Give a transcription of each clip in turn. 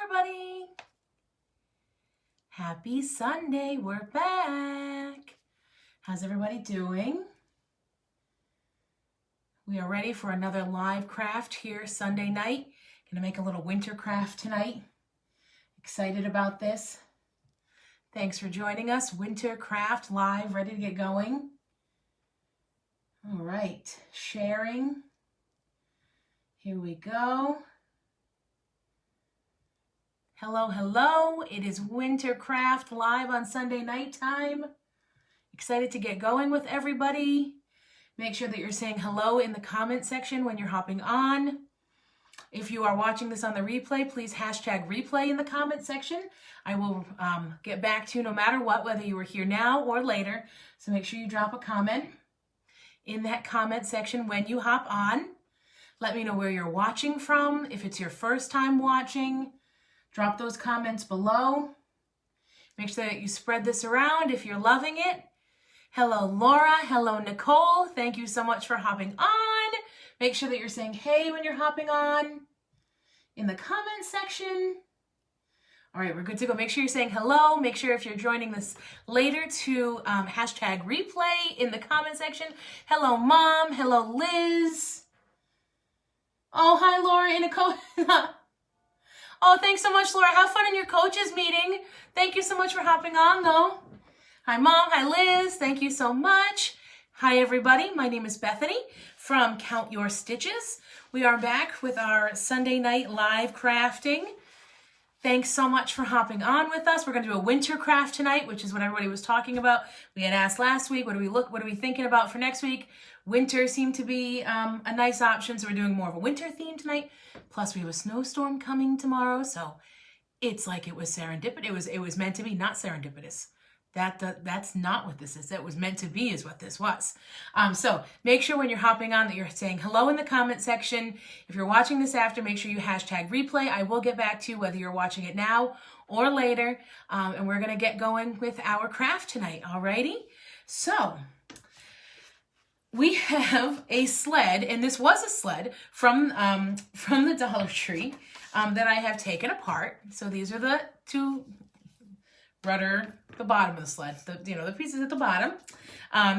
everybody. Happy Sunday, we're back. How's everybody doing? We are ready for another live craft here Sunday night. Gonna make a little winter craft tonight. Excited about this. Thanks for joining us. Winter craft live, ready to get going. All right, sharing. Here we go. Hello, hello. It is Winter Craft live on Sunday night time. Excited to get going with everybody. Make sure that you're saying hello in the comment section when you're hopping on. If you are watching this on the replay, please hashtag replay in the comment section. I will get back to you no matter what, whether you were here now or later. So make sure you drop a comment in that comment section when you hop on. Let me know where you're watching from. If it's your first time watching, drop those comments below. Make sure that you spread this around if you're loving it. Hello, Laura. Hello, Nicole. Thank you so much for hopping on. Make sure that you're saying hey when you're hopping on in the comment section. All right, we're good to go. Make sure you're saying hello. Make sure if you're joining this later to hashtag replay in the comment section. Hello, Mom. Hello, Liz. Oh, hi, Laura and Nicole. Oh, thanks so much, Laura. Have fun in your coaches meeting. Thank you so much for hopping on, though. Hi, Mom. Hi, Liz. Thank you so much. Hi, everybody. My name is Bethany from Count Your Stitches. We are back with our Sunday night live crafting. Thanks so much for hopping on with us. We're going to do a winter craft tonight, which is what everybody was talking about. We had asked last week, what are we thinking about for next week? Winter seemed to be a nice option, so we're doing more of a winter theme tonight. Plus, we have a snowstorm coming tomorrow, so it's like it was serendipitous. It was meant to be, not serendipitous. That's not what this is. It was meant to be is what this was. So make sure when you're hopping on that you're saying hello in the comment section. If you're watching this after, make sure you hashtag replay. I will get back to you whether you're watching it now or later. And we're going to get going with our craft tonight. Alrighty? So we have a sled, and this was a sled from the Dollar Tree that I have taken apart. So these are the two rudder, the bottom of the sled, the pieces at the bottom.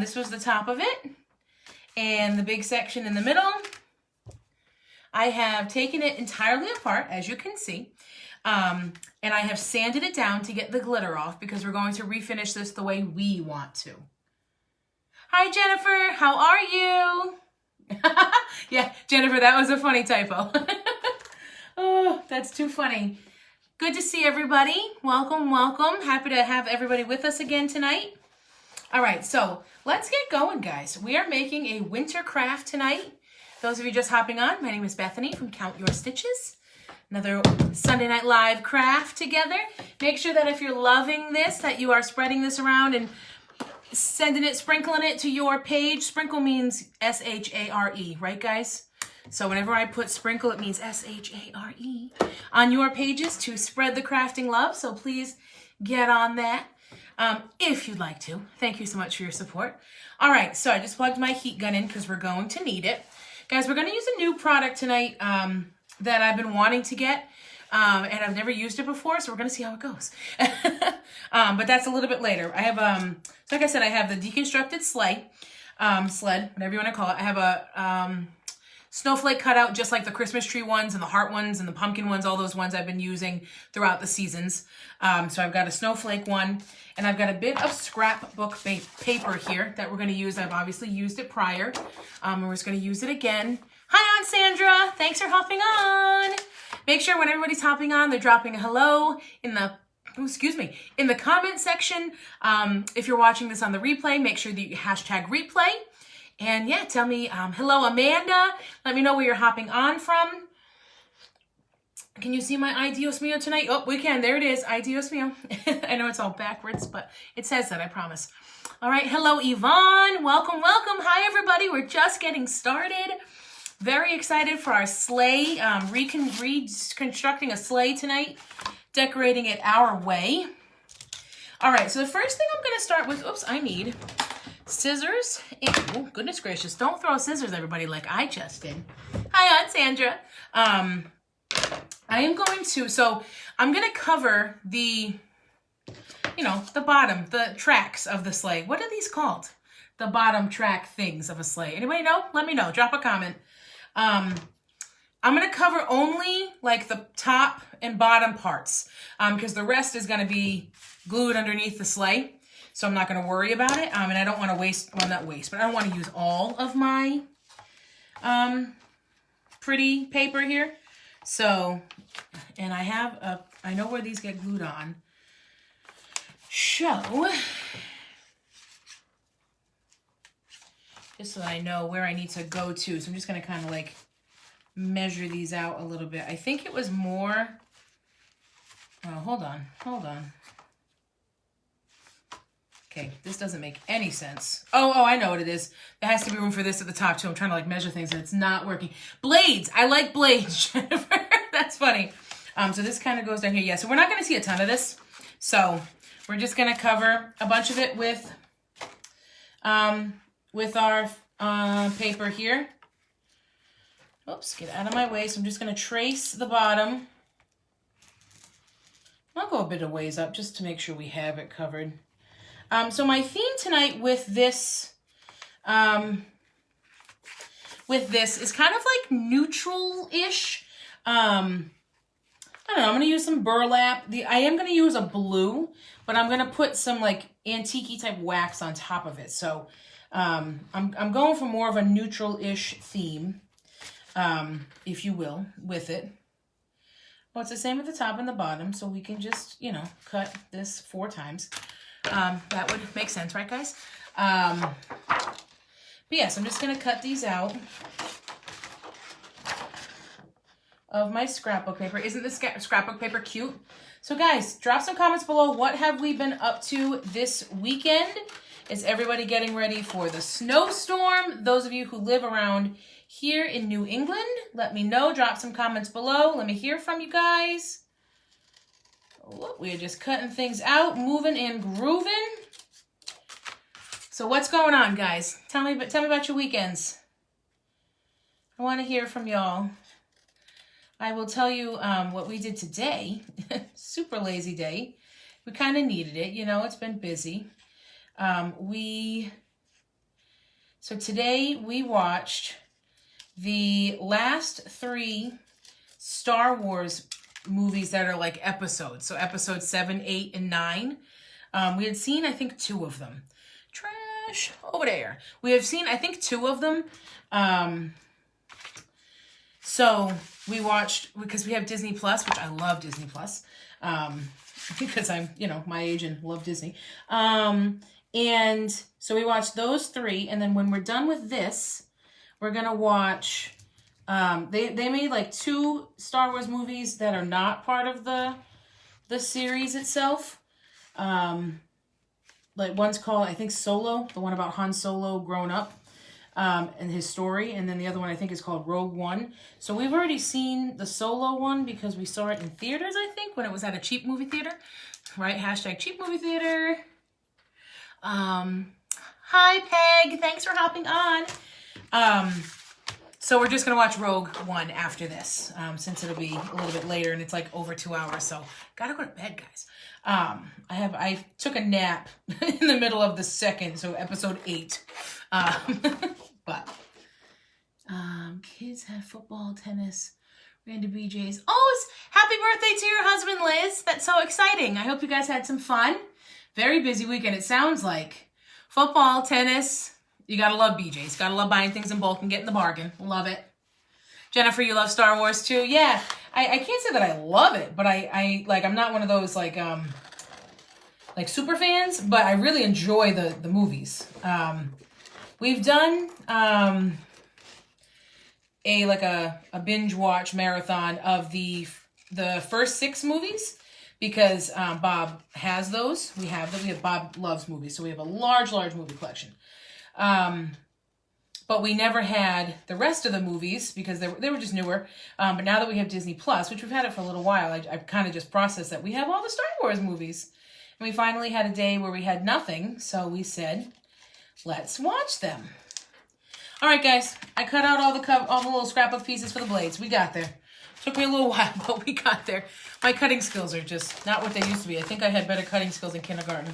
This was the top of it, and the big section in the middle. I have taken it entirely apart, as you can see, and I have sanded it down to get the glitter off because we're going to refinish this the way we want to. Hi, Jennifer. How are you? Yeah, Jennifer, that was a funny typo. Oh, that's too funny. Good to see everybody. Welcome, welcome. Happy to have everybody with us again tonight. All right, so let's get going, guys. We are making a winter craft tonight. Those of you just hopping on, my name is Bethany from Count Your Stitches. Another Sunday Night Live craft together. Make sure that if you're loving this, that you are spreading this around and sprinkling it to your page. Sprinkle means S-H-A-R-E, right, guys? So whenever I put sprinkle, it means S-H-A-R-E on your pages to spread the crafting love. So please get on that if you'd like to. Thank you so much for your support. All right, so I just plugged my heat gun in because we're going to need it. Guys, we're going to use a new product tonight that I've been wanting to get, and I've never used it before, so we're going to see how it goes. But that's a little bit later. I have, like I said, I have the deconstructed sled, whatever you want to call it. I have a snowflake cutout, just like the Christmas tree ones and the heart ones and the pumpkin ones, all those ones I've been using throughout the seasons. So I've got a snowflake one, and I've got a bit of scrapbook paper here that we're going to use. I've obviously used it prior. We're just going to use it again. Hi, Aunt Sandra. Thanks for hopping on. Make sure when everybody's hopping on, they're dropping a hello in the comment section. If you're watching this on the replay, make sure that you hashtag replay. And yeah, tell me, hello, Amanda. Let me know where you're hopping on from. Can you see my Ay Dios Mio tonight? Oh, we can. There it is. Ay Dios Mio. I know it's all backwards, but it says that, I promise. All right. Hello, Yvonne. Welcome, welcome. Hi, everybody. We're just getting started. Very excited for our sleigh, reconstructing a sleigh tonight, decorating it our way. All right. So the first thing I'm going to start with, I need scissors. Oh, goodness gracious. Don't throw scissors, everybody, like I just did. Hi, Aunt Sandra. I am going to, so I'm going to cover the, you know, the bottom, the tracks of the sleigh. What are these called? The bottom track things of a sleigh. Anybody know? Let me know. Drop a comment. I'm going to cover only like the top and bottom parts because the rest is going to be glued underneath the sleigh. So I'm not going to worry about it. And I don't want to waste, well, not waste, but I don't want to use all of my pretty paper here. So, and I have I know where these get glued on. So, just so that I know where I need to go to. So I'm just going to kind of like measure these out a little bit. I think it was more, oh, hold on. Okay, this doesn't make any sense. Oh, I know what it is. There has to be room for this at the top too. I'm trying to like measure things and it's not working. Blades, I like blades, Jennifer. That's funny. So this kind of goes down here. Yeah, so we're not going to see a ton of this. So we're just going to cover a bunch of it with our paper here. Oops, get out of my way. So I'm just going to trace the bottom. I'll go a bit of ways up just to make sure we have it covered. So my theme tonight with this is kind of like neutral-ish. I don't know, I'm going to use some burlap. I am going to use a blue, but I'm going to put some like antique type wax on top of it. So I'm going for more of a neutral-ish theme, if you will, with it. Well, it's the same at the top and the bottom, so we can just, you know, cut this 4 times. That would make sense, right, guys? But yes, I'm just going to cut these out of my scrapbook paper. Isn't this scrapbook paper cute? So guys, drop some comments below. What have we been up to this weekend? Is everybody getting ready for the snowstorm? Those of you who live around here in New England, let me know. Drop some comments below. Let me hear from you guys. We are just cutting things out, moving and grooving. So what's going on, guys? Tell me about your weekends. I want to hear from y'all. I will tell you what we did today. Super lazy day. We kind of needed it. You know, it's been busy. So today we watched the last 3 Star Wars movies that are like episodes. So episodes 7, 8, and 9. We had seen, I think, 2 of them. Trash over there. We have seen, I think, 2 of them. So we watched, because we have Disney Plus, which I love Disney Plus, because I'm, you know, my age and love Disney. And so we watched those 3, and then when we're done with this, we're gonna watch. They made like 2 Star Wars movies that are not part of the series itself. Like one's called, I think, Solo, the one about Han Solo growing up. And his story, and then the other one I think is called Rogue One. So we've already seen the Solo one because we saw it in theaters, I think, when it was at a cheap movie theater, right? Hashtag cheap movie theater. Hi Peg, thanks for hopping on. So we're just gonna watch Rogue One after this, since it'll be a little bit later and it's like over 2 hours, so gotta go to bed, guys. I took a nap in the middle of the second, so episode 8. But kids have football, tennis, ran to BJ's. Oh, it's happy birthday to your husband, Liz. That's so exciting. I hope you guys had some fun. Very busy weekend, it sounds like. Football, tennis. You gotta love BJ's. Gotta love buying things in bulk and getting the bargain. Love it. Jennifer, you love Star Wars too? Yeah. I can't say that I love it, but I'm not one of those like super fans, but I really enjoy the movies. We've done a binge watch marathon of the first 6 movies because Bob has those. We have Bob loves movies, so we have a large movie collection. But we never had the rest of the movies because they were just newer. But now that we have Disney Plus, which we've had it for a little while, I've kind of just processed that we have all the Star Wars movies. And we finally had a day where we had nothing, so we said, let's watch them. All right, guys, I cut out all the little scrapbook pieces for the blades. We got there. Took me a little while, but we got there. My cutting skills are just not what they used to be. I think I had better cutting skills in kindergarten.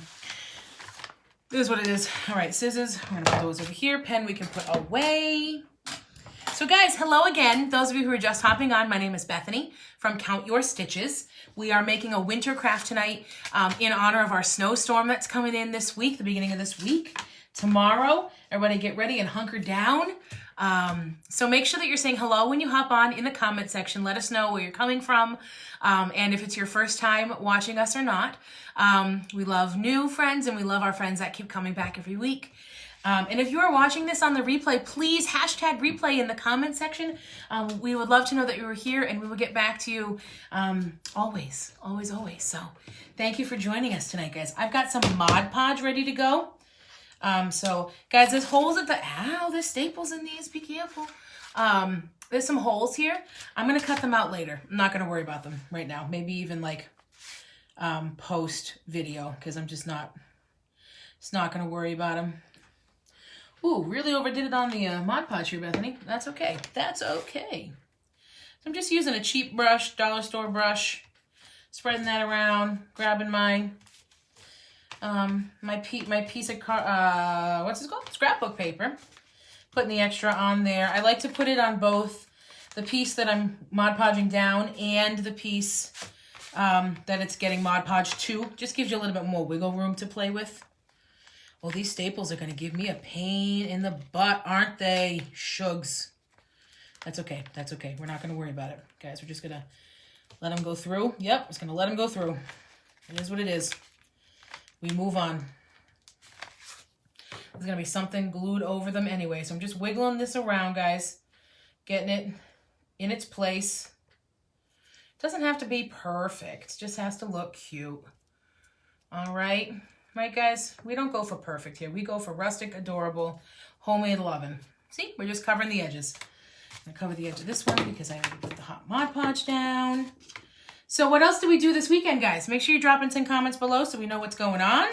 This is what it is. All right, scissors. I'm going to put those over here. Pen we can put away. So guys, hello again. Those of you who are just hopping on, my name is Bethany from Count Your Stitches. We are making a winter craft tonight in honor of our snowstorm that's coming in this week, the beginning of this week. Tomorrow, everybody get ready and hunker down. So make sure that you're saying hello when you hop on in the comment section. Let us know where you're coming from and if it's your first time watching us or not. We love new friends and we love our friends that keep coming back every week. And if you are watching this on the replay, please hashtag replay in the comment section. We would love to know that you were here and we will get back to you always. So thank you for joining us tonight, guys. I've got some Mod Podge ready to go. So guys, there's holes at the, there's staples in these, be careful. There's some holes here. I'm going to cut them out later. I'm not going to worry about them right now. Maybe even like, post video, cause I'm just not going to worry about them. Ooh, really overdid it on the, Mod Podge here, Bethany. That's okay. That's okay. So I'm just using a cheap brush, dollar store brush, spreading that around, grabbing my piece of what's it called? Scrapbook paper. Putting the extra on there. I like to put it on both the piece that I'm Mod Podging down and the piece that it's getting Mod Podged to. Just gives you a little bit more wiggle room to play with. Oh, these staples are going to give me a pain in the butt, aren't they? Shugs. That's okay. That's okay. We're not going to worry about it. Guys, we're just going to let them go through. Yep, just going to let them go through. It is what it is. We move on. There's going to be something glued over them anyway. So I'm just wiggling this around, guys. Getting it in its place. It doesn't have to be perfect. It just has to look cute. All right. Right, guys? We don't go for perfect here. We go for rustic, adorable, homemade loving. See? We're just covering the edges. I'm going to cover the edge of this one because I already put the hot Mod Podge down. So what else do we do this weekend, guys? Make sure you drop in some comments below so we know what's going on.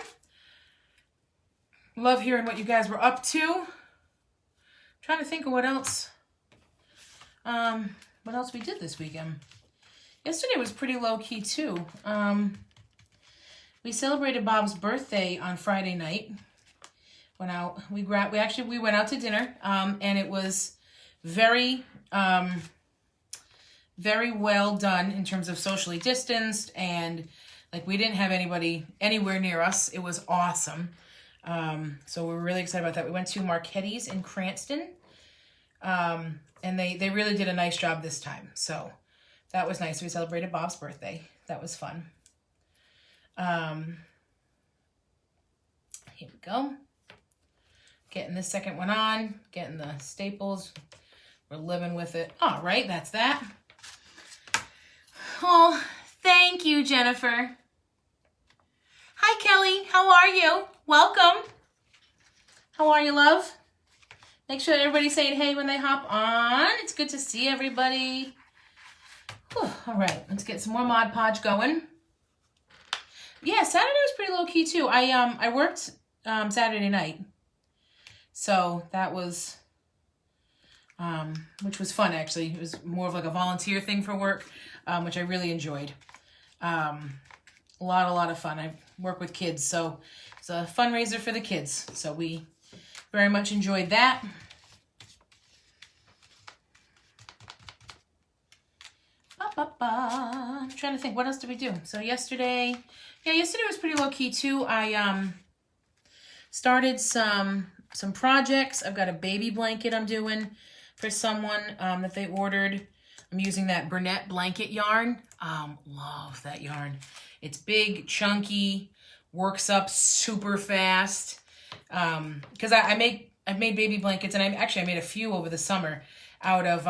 Love hearing what you guys were up to. I'm trying to think of what else we did this weekend. Yesterday was pretty low-key, too. We celebrated Bob's birthday on Friday night. Went out. We went out to dinner, and it was very well done in terms of socially distanced, and like we didn't have anybody anywhere near us. It was awesome. So we're really excited about that. We went to Marchetti's in Cranston, and they really did a nice job this time. So that was nice. We celebrated Bob's birthday. That was fun. Here we go. Getting the second one on, getting the staples. We're living with it. All right, that's that. Oh, thank you, Jennifer. Hi, Kelly. How are you? Welcome. How are you, love? Make sure everybody's saying hey when they hop on. It's good to see everybody. Whew. All right, let's get some more Mod Podge going. Yeah, Saturday was pretty low-key, too. I worked Saturday night. So that was, which was fun, actually. It was more of like a volunteer thing for work, which I really enjoyed. A lot of fun. I work with kids, so it's a fundraiser for the kids. So we very much enjoyed that. I'm trying to think, what else did we do? So yesterday was pretty low-key, too. I started some projects. I've got a baby blanket I'm doing for someone that they ordered. I'm using that Burnett blanket yarn. Love that yarn. It's big, chunky, works up super fast. Because I've made baby blankets, and I made a few over the summer out of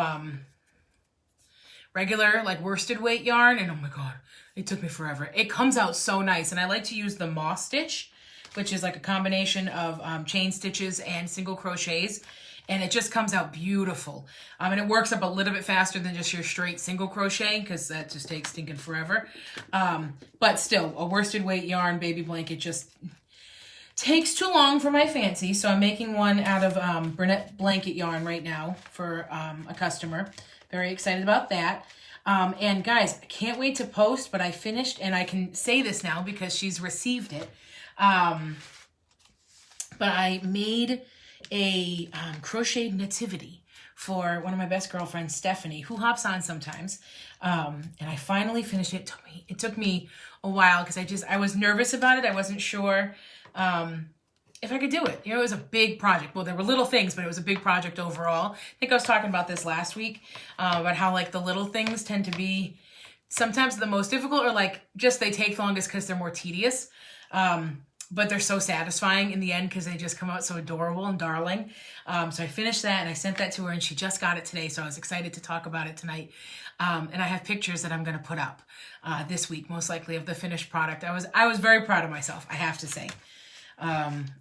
regular like worsted weight yarn, and oh my god, it took me forever. It comes out so nice, and I like to use the moss stitch, which is like a combination of chain stitches and single crochets, and it just comes out beautiful. And it works up a little bit faster than just your straight single crochet, because that just takes stinking forever. But still, a worsted weight yarn baby blanket just takes too long for my fancy, so I'm making one out of Burnett blanket yarn right now for a customer. Very excited about that. And guys, I can't wait to post, but I finished, and I can say this now because she's received it. But I made a crocheted nativity for one of my best girlfriends, Stephanie, who hops on sometimes. And I finally finished it. It took me a while because I was nervous about it. I wasn't sure if I could do it. You know, it was a big project. Well, there were little things, but it was a big project overall. I think I was talking about this last week, about how like the little things tend to be sometimes the most difficult, or like just they take the longest because they're more tedious. But they're so satisfying in the end because they just come out so adorable and darling. So I finished that and I sent that to her, and she just got it today. So I was excited to talk about it tonight. And I have pictures that I'm going to put up this week, most likely, of the finished product. I was very proud of myself, I have to say.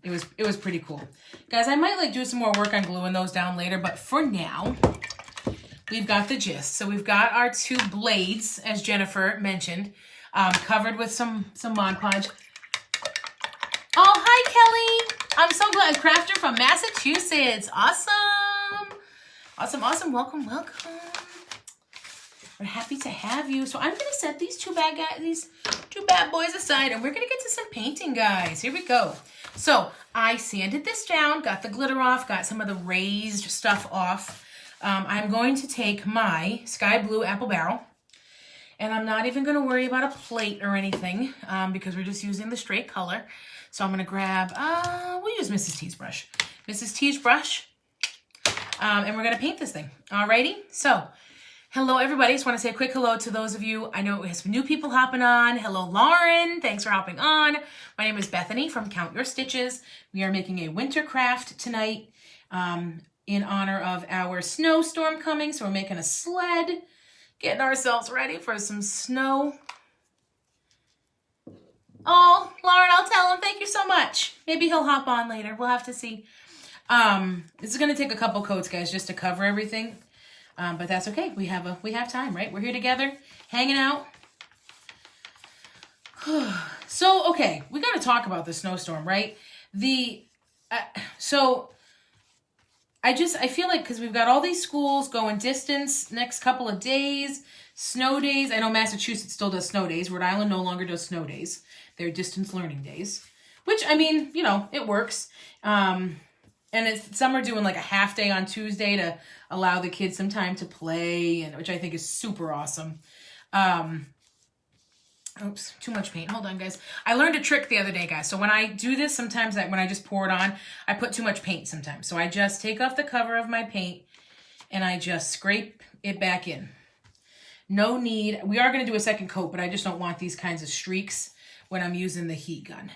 It was pretty cool. Guys, I might like do some more work on gluing those down later, but for now, we've got the gist. So we've got our 2 blades, as Jennifer mentioned, covered with some Mod Podge. Oh, hi, Kelly. I'm so glad. Crafter from Massachusetts. Awesome. Awesome, awesome. Welcome, welcome. We're happy to have you. So I'm going to set these two bad boys aside, and we're going to get to some painting, guys. Here we go. So I sanded this down, got the glitter off, got some of the raised stuff off. I'm going to take my sky blue apple barrel, and I'm not even going to worry about a plate or anything because we're just using the straight color. So I'm going to grab, we'll use Mrs. T's brush. Mrs. T's brush. And we're going to paint this thing. Alrighty? So, hello everybody. Just want to say a quick hello to those of you. I know we have some new people hopping on. Hello, Lauren. Thanks for hopping on. My name is Bethany from Count Your Stitches. We are making a winter craft tonight in honor of our snowstorm coming. So we're making a sled, getting ourselves ready for some snow. Oh, Lauren, I'll tell him. Thank you so much. Maybe he'll hop on later. We'll have to see. This is going to take a couple coats, guys, just to cover everything. But that's okay. We have time, right? We're here together, hanging out. So, okay, we got to talk about the snowstorm, right? So I feel like because we've got all these schools going distance next couple of days, snow days. I know Massachusetts still does snow days. Rhode Island no longer does snow days. They're distance learning days, which, I mean, you know, it works. And some are doing like a half day on Tuesday to allow the kids some time to play, and which I think is super awesome. Oops, too much paint. Hold on, guys. I learned a trick the other day, guys. So when I do this, sometimes when I just pour it on, I put too much paint sometimes. So I just take off the cover of my paint and I just scrape it back in. No need. We are going to do a second coat, but I just don't want these kinds of streaks when I'm using the heat gun.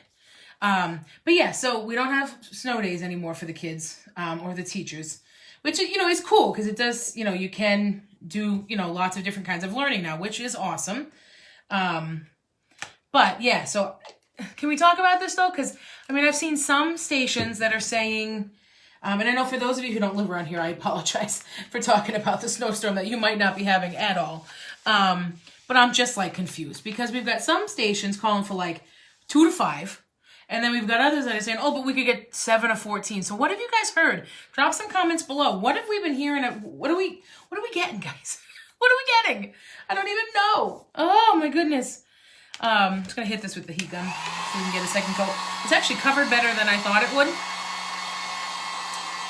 But yeah, so we don't have snow days anymore for the kids or the teachers, which, you know, is cool because it does, you know, you can do, you know, lots of different kinds of learning now, which is awesome. But yeah, so can we talk about this though? Because, I mean, I've seen some stations that are saying, and I know for those of you who don't live around here, I apologize for talking about the snowstorm that you might not be having at all. But I'm just like confused because we've got some stations calling for like 2 to 5. And then we've got others that are saying, oh, but we could get 7 or 14. So what have you guys heard? Drop some comments below. What have we been hearing? What are we getting, guys? What are we getting? I don't even know. Oh my goodness. I'm just gonna hit this with the heat gun so we can get a second coat. It's actually covered better than I thought it would.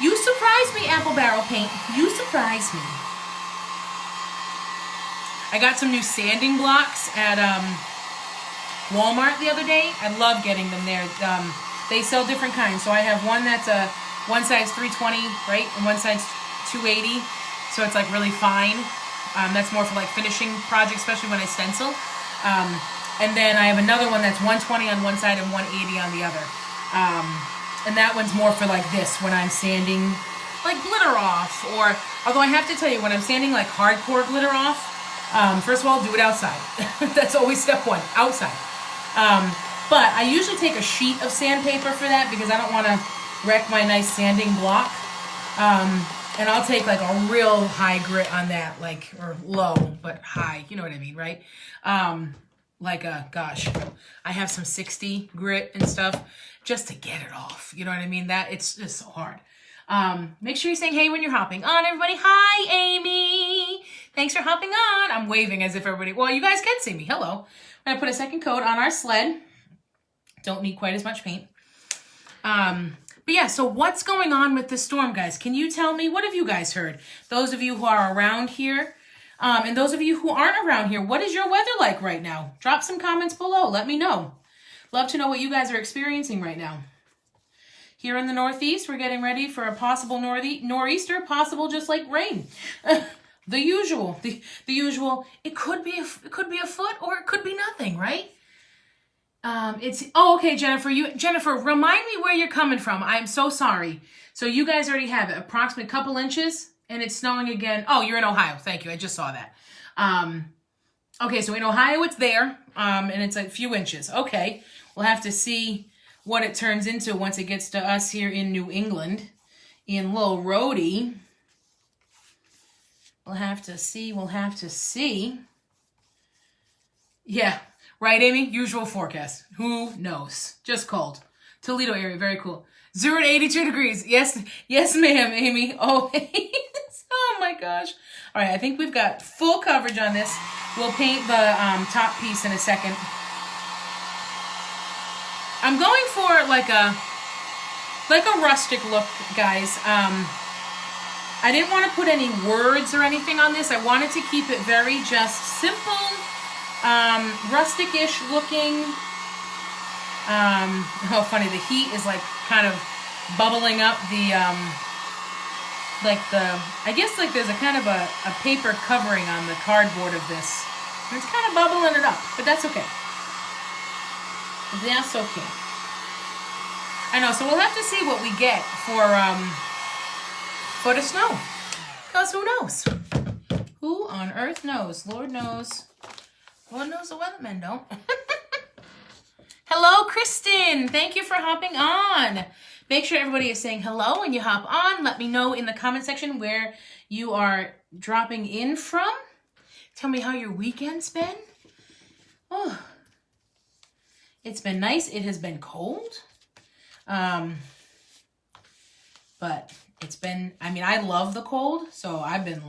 You surprised me, Apple Barrel Paint. You surprised me. I got some new sanding blocks at Walmart the other day. I love getting them there. They sell different kinds. So I have one that's one size 320, right? And one size 280. So it's like really fine. That's more for like finishing projects, especially when I stencil. And then I have another one that's 120 on one side and 180 on the other. And that one's more for like this, when I'm sanding like glitter off, or, although I have to tell you, when I'm sanding like hardcore glitter off, first of all, do it outside. That's always step one, outside. But I usually take a sheet of sandpaper for that because I don't want to wreck my nice sanding block. And I'll take like a real high grit on that, like, or low, but high, you know what I mean, right? Gosh, I have some 60 grit and stuff just to get it off. You know what I mean? It's just so hard. Make sure you're saying hey when you're hopping on, everybody. Hi, Amy. Thanks for hopping on. I'm waving as if everybody, well, you guys can see me. Hello. I'm going to put a second coat on our sled. Don't need quite as much paint. But yeah, so what's going on with this storm, guys? Can you tell me, what have you guys heard? Those of you who are around here, and those of you who aren't around here, what is your weather like right now? Drop some comments below. Let me know. Love to know what you guys are experiencing right now. Here in the Northeast, we're getting ready for a possible nor'easter, possible just like rain. The usual, the usual. It could be a foot or it could be nothing, right? Oh, okay, Jennifer, remind me where you're coming from. I'm so sorry. So you guys already have it, approximately a couple inches, and it's snowing again. Oh, you're in Ohio. Thank you. I just saw that. Okay, so in Ohio, it's there, and it's a few inches. Okay, we'll have to see what it turns into once it gets to us here in New England, in Little Rhodey. We'll have to see. Yeah. Right, Amy? Usual forecast. Who knows? Just cold. Toledo area. Very cool. 0 to 82 degrees. Yes, ma'am, Amy. Oh, oh my gosh. All right, I think we've got full coverage on this. We'll paint the top piece in a second. I'm going for like a rustic look, guys. I didn't want to put any words or anything on this. I wanted to keep it very just simple. Rustic-ish looking. Oh, funny, the heat is like kind of bubbling up the, I guess like there's a kind of a paper covering on the cardboard of this. And it's kind of bubbling it up, but that's okay. That's okay. I know, so we'll have to see what we get for the snow. Because who knows? Who on earth knows? Lord knows. Lord knows the weathermen don't. Hello, Kristen. Thank you for hopping on. Make sure everybody is saying hello when you hop on. Let me know in the comment section where you are dropping in from. Tell me how your weekend's been. Oh, it's been nice. It has been cold. But it's been, I mean, I love the cold. So I've been,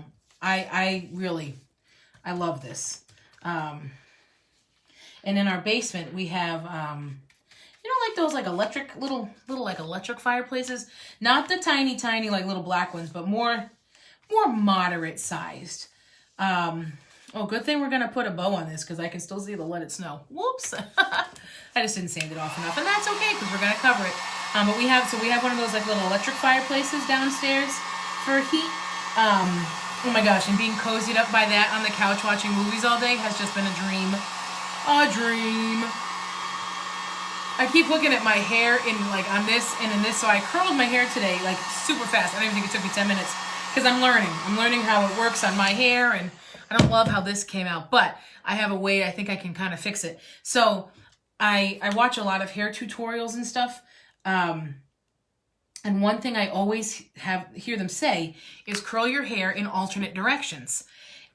I love this. And in our basement, we have, you know, like those like electric, little like electric fireplaces, not the tiny, like little black ones, but more moderate sized. Oh, good thing we're going to put a bow on this because I can still see the Let It Snow. Whoops. I just didn't sand it off enough, and that's okay because we're going to cover it. But we have one of those like little electric fireplaces downstairs for heat. Oh my gosh, and being cozied up by that on the couch watching movies all day has just been a dream. A dream. I keep looking at my hair in like on this and in this, so I curled my hair today like super fast. I don't even think it took me 10 minutes because I'm learning. I'm learning how it works on my hair, and I don't love how this came out, but I have a way I think I can kind of fix it. So I watch a lot of hair tutorials and stuff. And one thing I always hear them say is curl your hair in alternate directions.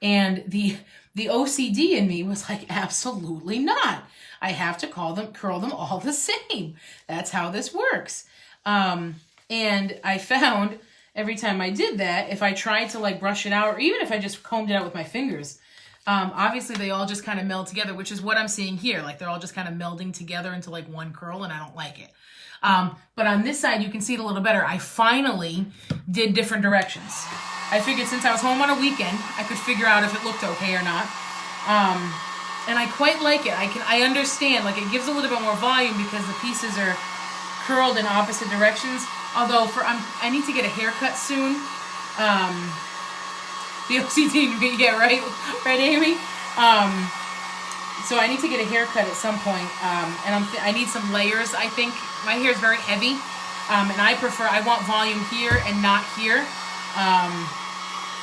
And the OCD in me was like, absolutely not. I have to curl them all the same. That's how this works. And I found every time I did that, if I tried to like brush it out, or even if I just combed it out with my fingers, obviously they all just kind of meld together, which is what I'm seeing here. Like they're all just kind of melding together into like one curl, and I don't like it. But on this side, you can see it a little better. I finally did different directions. I figured since I was home on a weekend, I could figure out if it looked okay or not. And I quite like it. I understand, like it gives a little bit more volume because the pieces are curled in opposite directions. Although I need to get a haircut soon. The OCD, yeah, right, Amy? So I need to get a haircut at some point, and I need some layers, I think. My hair is very heavy, and I want volume here and not here.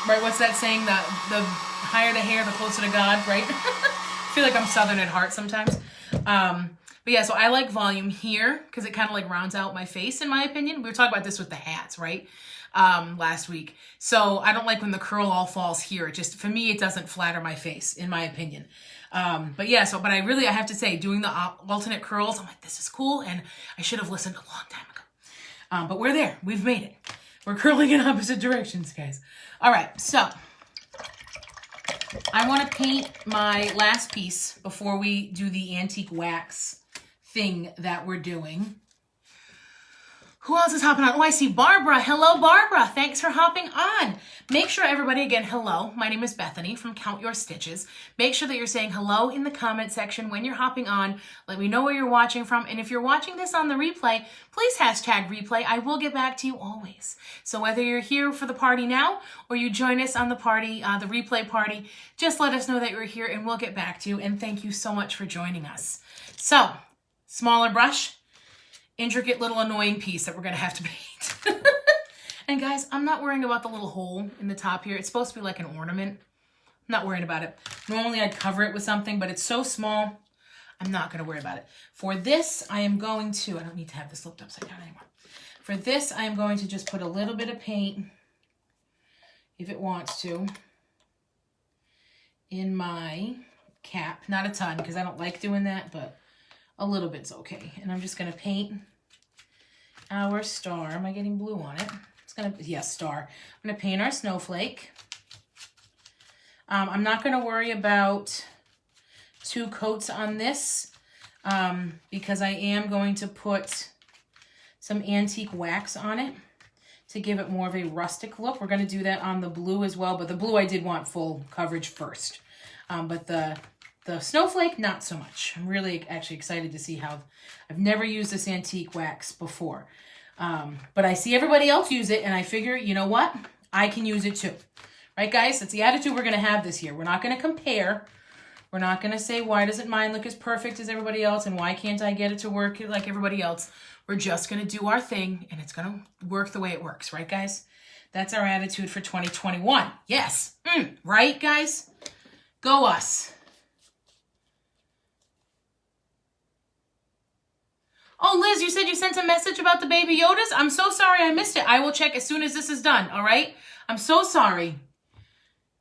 Right, what's that saying? The higher the hair, the closer to God, right? I feel like I'm Southern at heart sometimes. But yeah, so I like volume here because it kind of like rounds out my face, in my opinion. We were talking about this with the hats, right? Last week. So I don't like when the curl all falls here. It just, for me, it doesn't flatter my face, in my opinion. But yeah, but I have to say, doing the alternate curls, I'm like, this is cool, and I should have listened a long time ago. But we're there. We've made it. We're curling in opposite directions, guys. All right, so I want to paint my last piece before we do the antique wax thing that we're doing. Who else is hopping on? Oh, I see Barbara. Hello, Barbara. Thanks for hopping on. Make sure everybody, again, hello. My name is Bethany from Count Your Stitches. Make sure that you're saying hello in the comment section when you're hopping on. Let me know where you're watching from. And if you're watching this on the replay, please hashtag replay. I will get back to you always. So whether you're here for the party now or you join us on the party, the replay party, just let us know that you're here and we'll get back to you. And thank you so much for joining us. So, smaller brush. Intricate little annoying piece that we're going to have to paint. And guys, I'm not worrying about the little hole in the top here. It's supposed to be like an ornament. I'm not worrying about it. Normally I'd cover it with something, but it's so small, I'm not going to worry about it. For this, I am going to, I don't need to have this flipped upside down anymore. For this, I am going to just put a little bit of paint, if it wants to, in my cap. Not a ton, because I don't like doing that, but a little bit's okay. And I'm just going to paint our star. Am I getting blue on it? It's going to, yes, star. I'm going to paint our snowflake. I'm not going to worry about 2 coats on this because I am going to put some antique wax on it to give it more of a rustic look. We're going to do that on the blue as well, but the blue I did want full coverage first. But the snowflake, not so much. I'm really actually excited to see how, I've never used this antique wax before. But I see everybody else use it and I figure, you know what? I can use it too. Right, guys? That's the attitude we're going to have this year. We're not going to compare. We're not going to say, why doesn't mine look as perfect as everybody else and why can't I get it to work like everybody else? We're just going to do our thing and it's going to work the way it works. Right, guys? That's our attitude for 2021. Yes. Right, guys? Go us. Oh, Liz, you said you sent a message about the Baby Yodas? I'm so sorry I missed it. I will check as soon as this is done, all right? I'm so sorry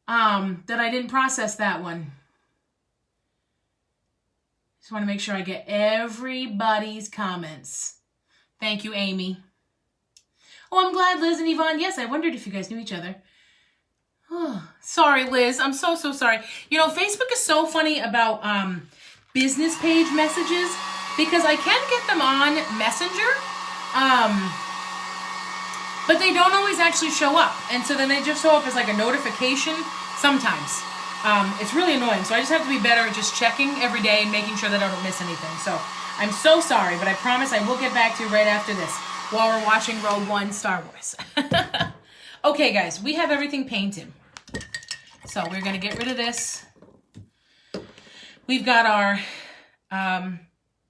that I didn't process that one. Just want to make sure I get everybody's comments. Thank you, Amy. Oh, I'm glad, Liz and Yvonne. Yes, I wondered if you guys knew each other. Oh, sorry, Liz. I'm so sorry. You know, Facebook is so funny about business page messages. Because I can get them on Messenger, but they don't always actually show up. And so then they just show up as like a notification sometimes. It's really annoying. So I just have to be better at just checking every day and making sure that I don't miss anything. So I'm so sorry, but I promise I will get back to you right after this while we're watching Rogue One Star Wars. Okay, guys, we have everything painted. So we're going to get rid of this. We've got our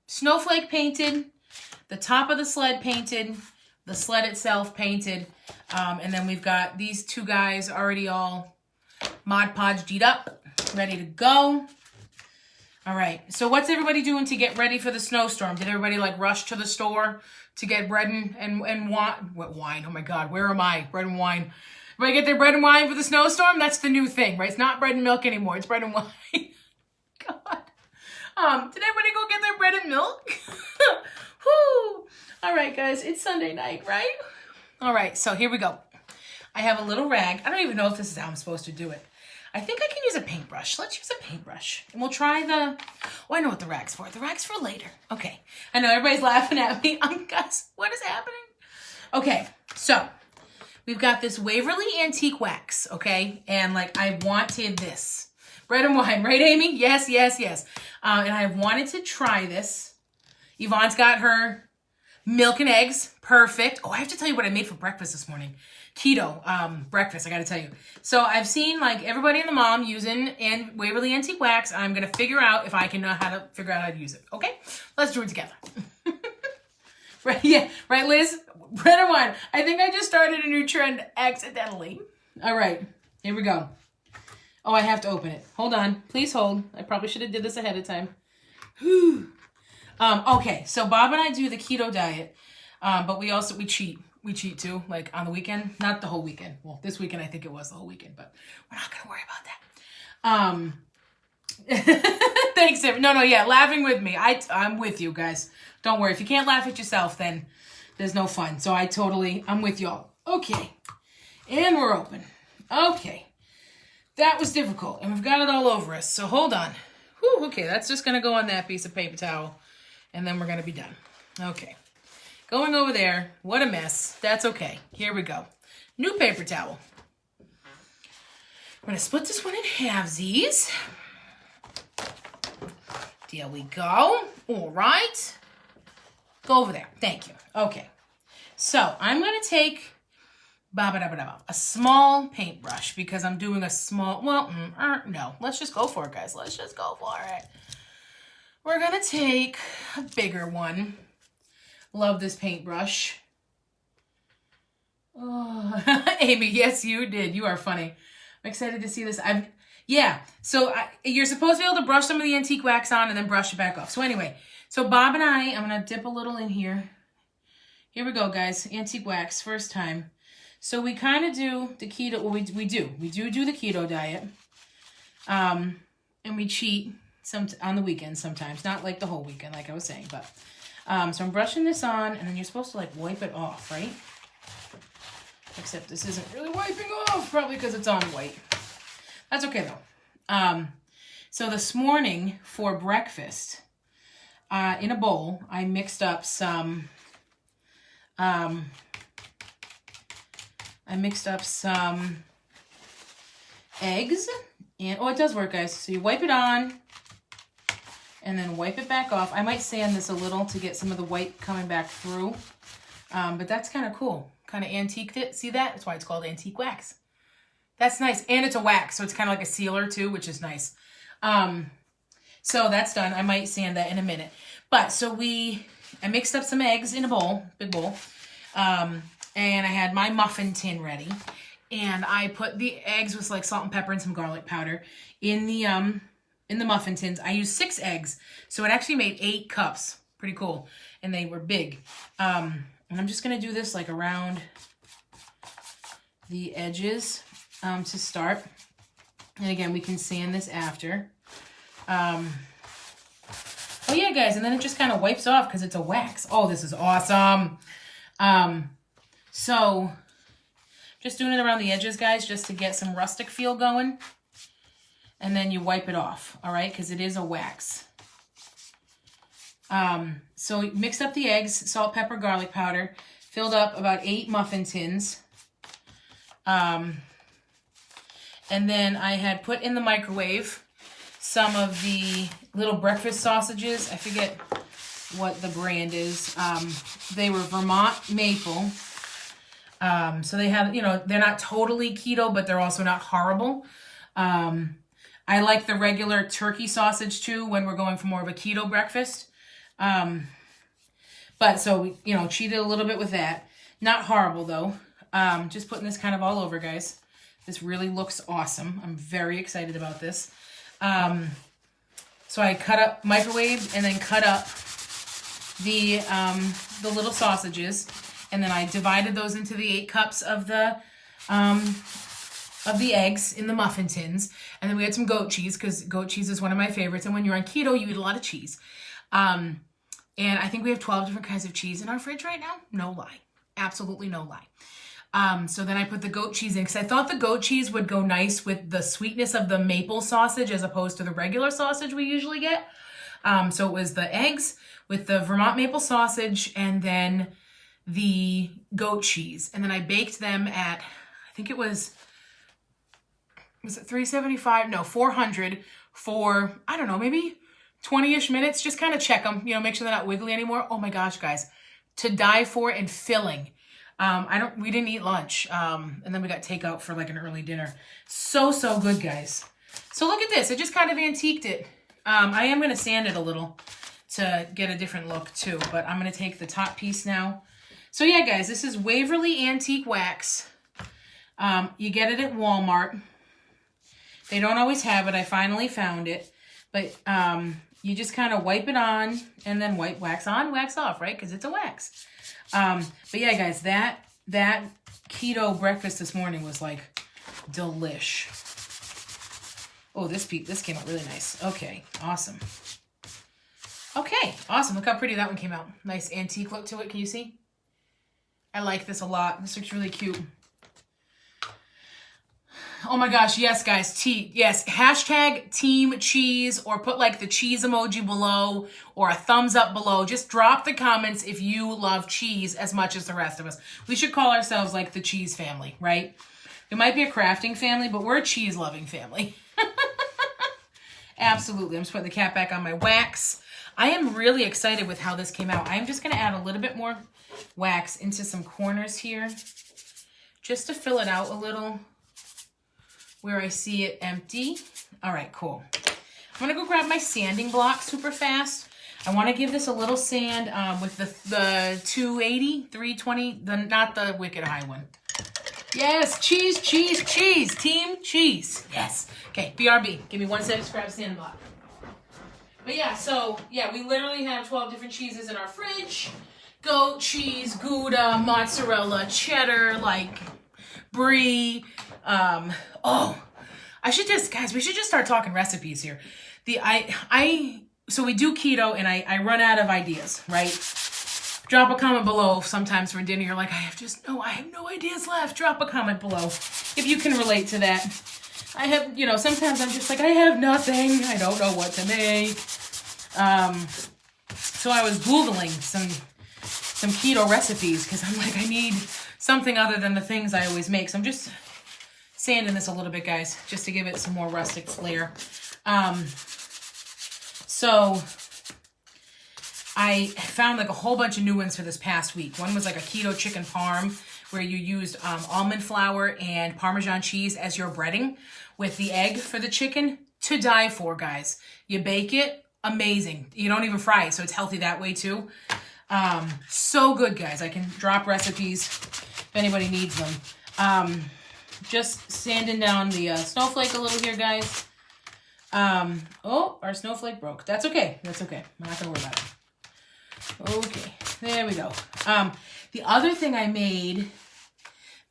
snowflake painted, the top of the sled painted, the sled itself painted, and then we've got these 2 guys already all Mod Podged up, ready to go. All right, so what's everybody doing to get ready for the snowstorm? Did everybody like rush to the store to get bread and wine? What wine? Oh my God, where am I? Bread and wine. Everybody get their bread and wine for the snowstorm? That's the new thing, right? It's not bread and milk anymore. It's bread and wine. God. Did everybody go get their bread and milk? Whoo! All right, guys, it's Sunday night, right? All right, so here we go. I have a little rag. I don't even know if this is how I'm supposed to do it. I think I can use a paintbrush. Let's use a paintbrush. And we'll try the... Oh, I know what the rag's for. The rag's for later. Okay. I know everybody's laughing at me. Guys, what is happening? Okay, so we've got this Waverly Antique Wax, okay? And, like, I wanted this. Bread and wine, right, Amy? Yes, yes, yes. And I wanted to try this. Yvonne's got her milk and eggs. Perfect. Oh, I have to tell you what I made for breakfast this morning. Keto breakfast, I got to tell you. So I've seen like everybody and the mom using Waverly Antique Wax. I'm going to figure out if I can know how to figure out how to use it. Okay? Let's do it together. Right? Yeah. Right, Liz? Bread and wine. I think I just started a new trend accidentally. All right. Here we go. Oh, I have to open it. Hold on. Please hold. I probably should have did this ahead of time. Whew. Okay, so Bob and I do the keto diet, but we cheat. We cheat too, like on the weekend. Not the whole weekend. Well, this weekend I think it was the whole weekend, but we're not going to worry about that. Thanks, no, yeah, laughing with me. I'm with you guys. Don't worry. If you can't laugh at yourself, then there's no fun. So I'm with y'all. Okay, and we're open. Okay. That was difficult, and we've got it all over us, so hold on. Whew, okay, that's just going to go on that piece of paper towel, and then we're going to be done. Okay, going over there. What a mess. That's okay. Here we go. New paper towel. I'm going to split this one in halvesies. There we go. All right. Go over there. Thank you. Okay, so I'm going to take a small paintbrush because I'm doing a small, well, no, let's just go for it, guys. Let's just go for it. We're going to take a bigger one. Love this paintbrush. Oh, Amy, yes, you did. You are funny. I'm excited to see this. You're supposed to be able to brush some of the antique wax on and then brush it back off. So anyway, so Bob and I'm going to dip a little in here. Here we go, guys. Antique wax, first time. So we kind of do the keto, well, we do the keto diet. And we cheat on the weekends sometimes, not like the whole weekend, like I was saying, but, so I'm brushing this on, and then you're supposed to like wipe it off, right? Except this isn't really wiping off, probably because it's on white. That's okay though. So this morning for breakfast, in a bowl, I mixed up some, eggs, and oh, it does work, guys. So you wipe it on and then wipe it back off. I might sand this a little to get some of the white coming back through, but that's kind of cool. Kind of antiqued it. See that? That's why it's called antique wax. That's nice, and it's a wax, so it's kind of like a sealer too, which is nice. So that's done. I might sand that in a minute. But so I mixed up some eggs in a bowl, big bowl. And I had my muffin tin ready, and I put the eggs with like salt and pepper and some garlic powder in the muffin tins. I used 6 eggs, so it actually made 8 cups. Pretty cool, and they were big. And I'm just gonna do this like around the edges to start. And again, we can sand this after. Oh yeah, guys, and then it just kind of wipes off because it's a wax. Oh, this is awesome. So just doing it around the edges, guys, just to get some rustic feel going. And then you wipe it off, all right? Because it is a wax. So mixed up the eggs, salt, pepper, garlic powder, filled up about 8 muffin tins. And then I had put in the microwave some of the little breakfast sausages. I forget what the brand is. They were Vermont maple. So they have, they're not totally keto, but they're also not horrible. I like the regular turkey sausage too when we're going for more of a keto breakfast. But so we, cheated a little bit with that. Not horrible though. Just putting this kind of all over, guys. This really looks awesome. I'm very excited about this. So I cut up, microwaved, and then cut up the little sausages, and then I divided those into the 8 cups of the eggs in the muffin tins, and then we had some goat cheese because goat cheese is one of my favorites. And when you're on keto, you eat a lot of cheese. And I think we have 12 different kinds of cheese in our fridge right now. No lie, absolutely no lie. So then I put the goat cheese in because I thought the goat cheese would go nice with the sweetness of the maple sausage as opposed to the regular sausage we usually get. So it was the eggs with the Vermont maple sausage and then the goat cheese. And then I baked them at, I think it was it 375? No, 400 for, I don't know, maybe 20-ish minutes. Just kind of check them, make sure they're not wiggly anymore. Oh my gosh, guys, to die for and filling. We didn't eat lunch. And then we got takeout for like an early dinner. So good, guys. So look at this. I just kind of antiqued it. I am going to sand it a little to get a different look too, but I'm going to take the top piece now. So yeah, guys, this is Waverly Antique Wax. You get it at Walmart. They don't always have it. I finally found it, but, you just kind of wipe it on and then wipe wax on, wax off, right? Because it's a wax. But yeah, guys, that keto breakfast this morning was like delish. Oh, this came out really nice. Okay, awesome. Okay, awesome. Look how pretty that one came out. Nice antique look to it. Can you see? I like this a lot. This looks really cute. Oh my gosh, yes, guys. Yes, hashtag Team Cheese, or put like the cheese emoji below or a thumbs up below. Just drop the comments if you love cheese as much as the rest of us. We should call ourselves like the cheese family, right? We might be a crafting family, but we're a cheese-loving family. Absolutely. I'm just putting the cap back on my wax. I am really excited with how this came out. I'm just going to add a little bit more wax into some corners here just to fill it out a little where I see it empty. All right, cool. I'm going to go grab my sanding block super fast. I want to give this a little sand with the 280, 320, not the wicked high one. Yes, cheese, cheese, cheese. Team cheese. Yes. Okay, BRB. Give me 1 second to grab sand block. But yeah, so yeah, we literally have 12 different cheeses in our fridge. Goat cheese, Gouda, mozzarella, cheddar, like brie. Oh, I should just, guys, we should just start talking recipes here. So we do keto and I run out of ideas, right? Drop a comment below sometimes for dinner. You're like, I have no ideas left. Drop a comment below if you can relate to that. I have, sometimes I'm just like, I have nothing. I don't know what to make. So I was Googling some keto recipes because I'm like, I need something other than the things I always make. So I'm just sanding this a little bit, guys, just to give it some more rustic flair. So I found like a whole bunch of new ones for this past week. One was like a keto chicken parm where you used almond flour and Parmesan cheese as your breading with the egg for the chicken. To die for, guys. You bake it, amazing. You don't even fry it, so it's healthy that way too. So good, guys. I can drop recipes if anybody needs them. Just sanding down the snowflake a little here, guys. Oh, our snowflake broke. That's okay. That's okay. I'm not gonna worry about it. Okay, there we go. The other thing I made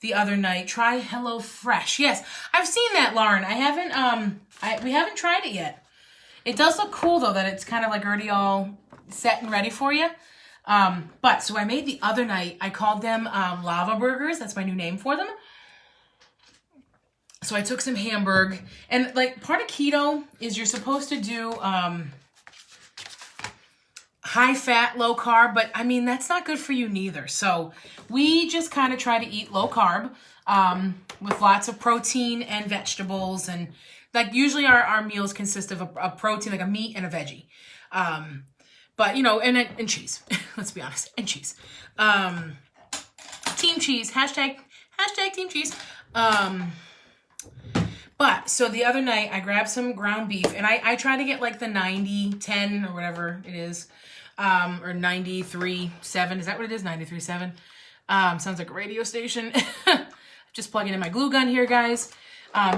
the other night, try HelloFresh. Yes, I've seen that, Lauren. I haven't, we haven't tried it yet. It does look cool though, that it's kind of like already all set and ready for you. But so I made the other night, I called them lava burgers. That's my new name for them. So I took some hamburg, and like part of keto is you're supposed to do high fat, low carb, but I mean, that's not good for you neither. So we just kind of try to eat low carb with lots of protein and vegetables. And like usually our meals consist of a protein, like a meat and a veggie. But and cheese, let's be honest, and cheese. Team cheese, hashtag team cheese. But so the other night I grabbed some ground beef, and I try to get like the 90-10 or whatever it is. Or 93.7. Is that what it is? 93.7. Sounds like a radio station. Just plugging in my glue gun here, guys.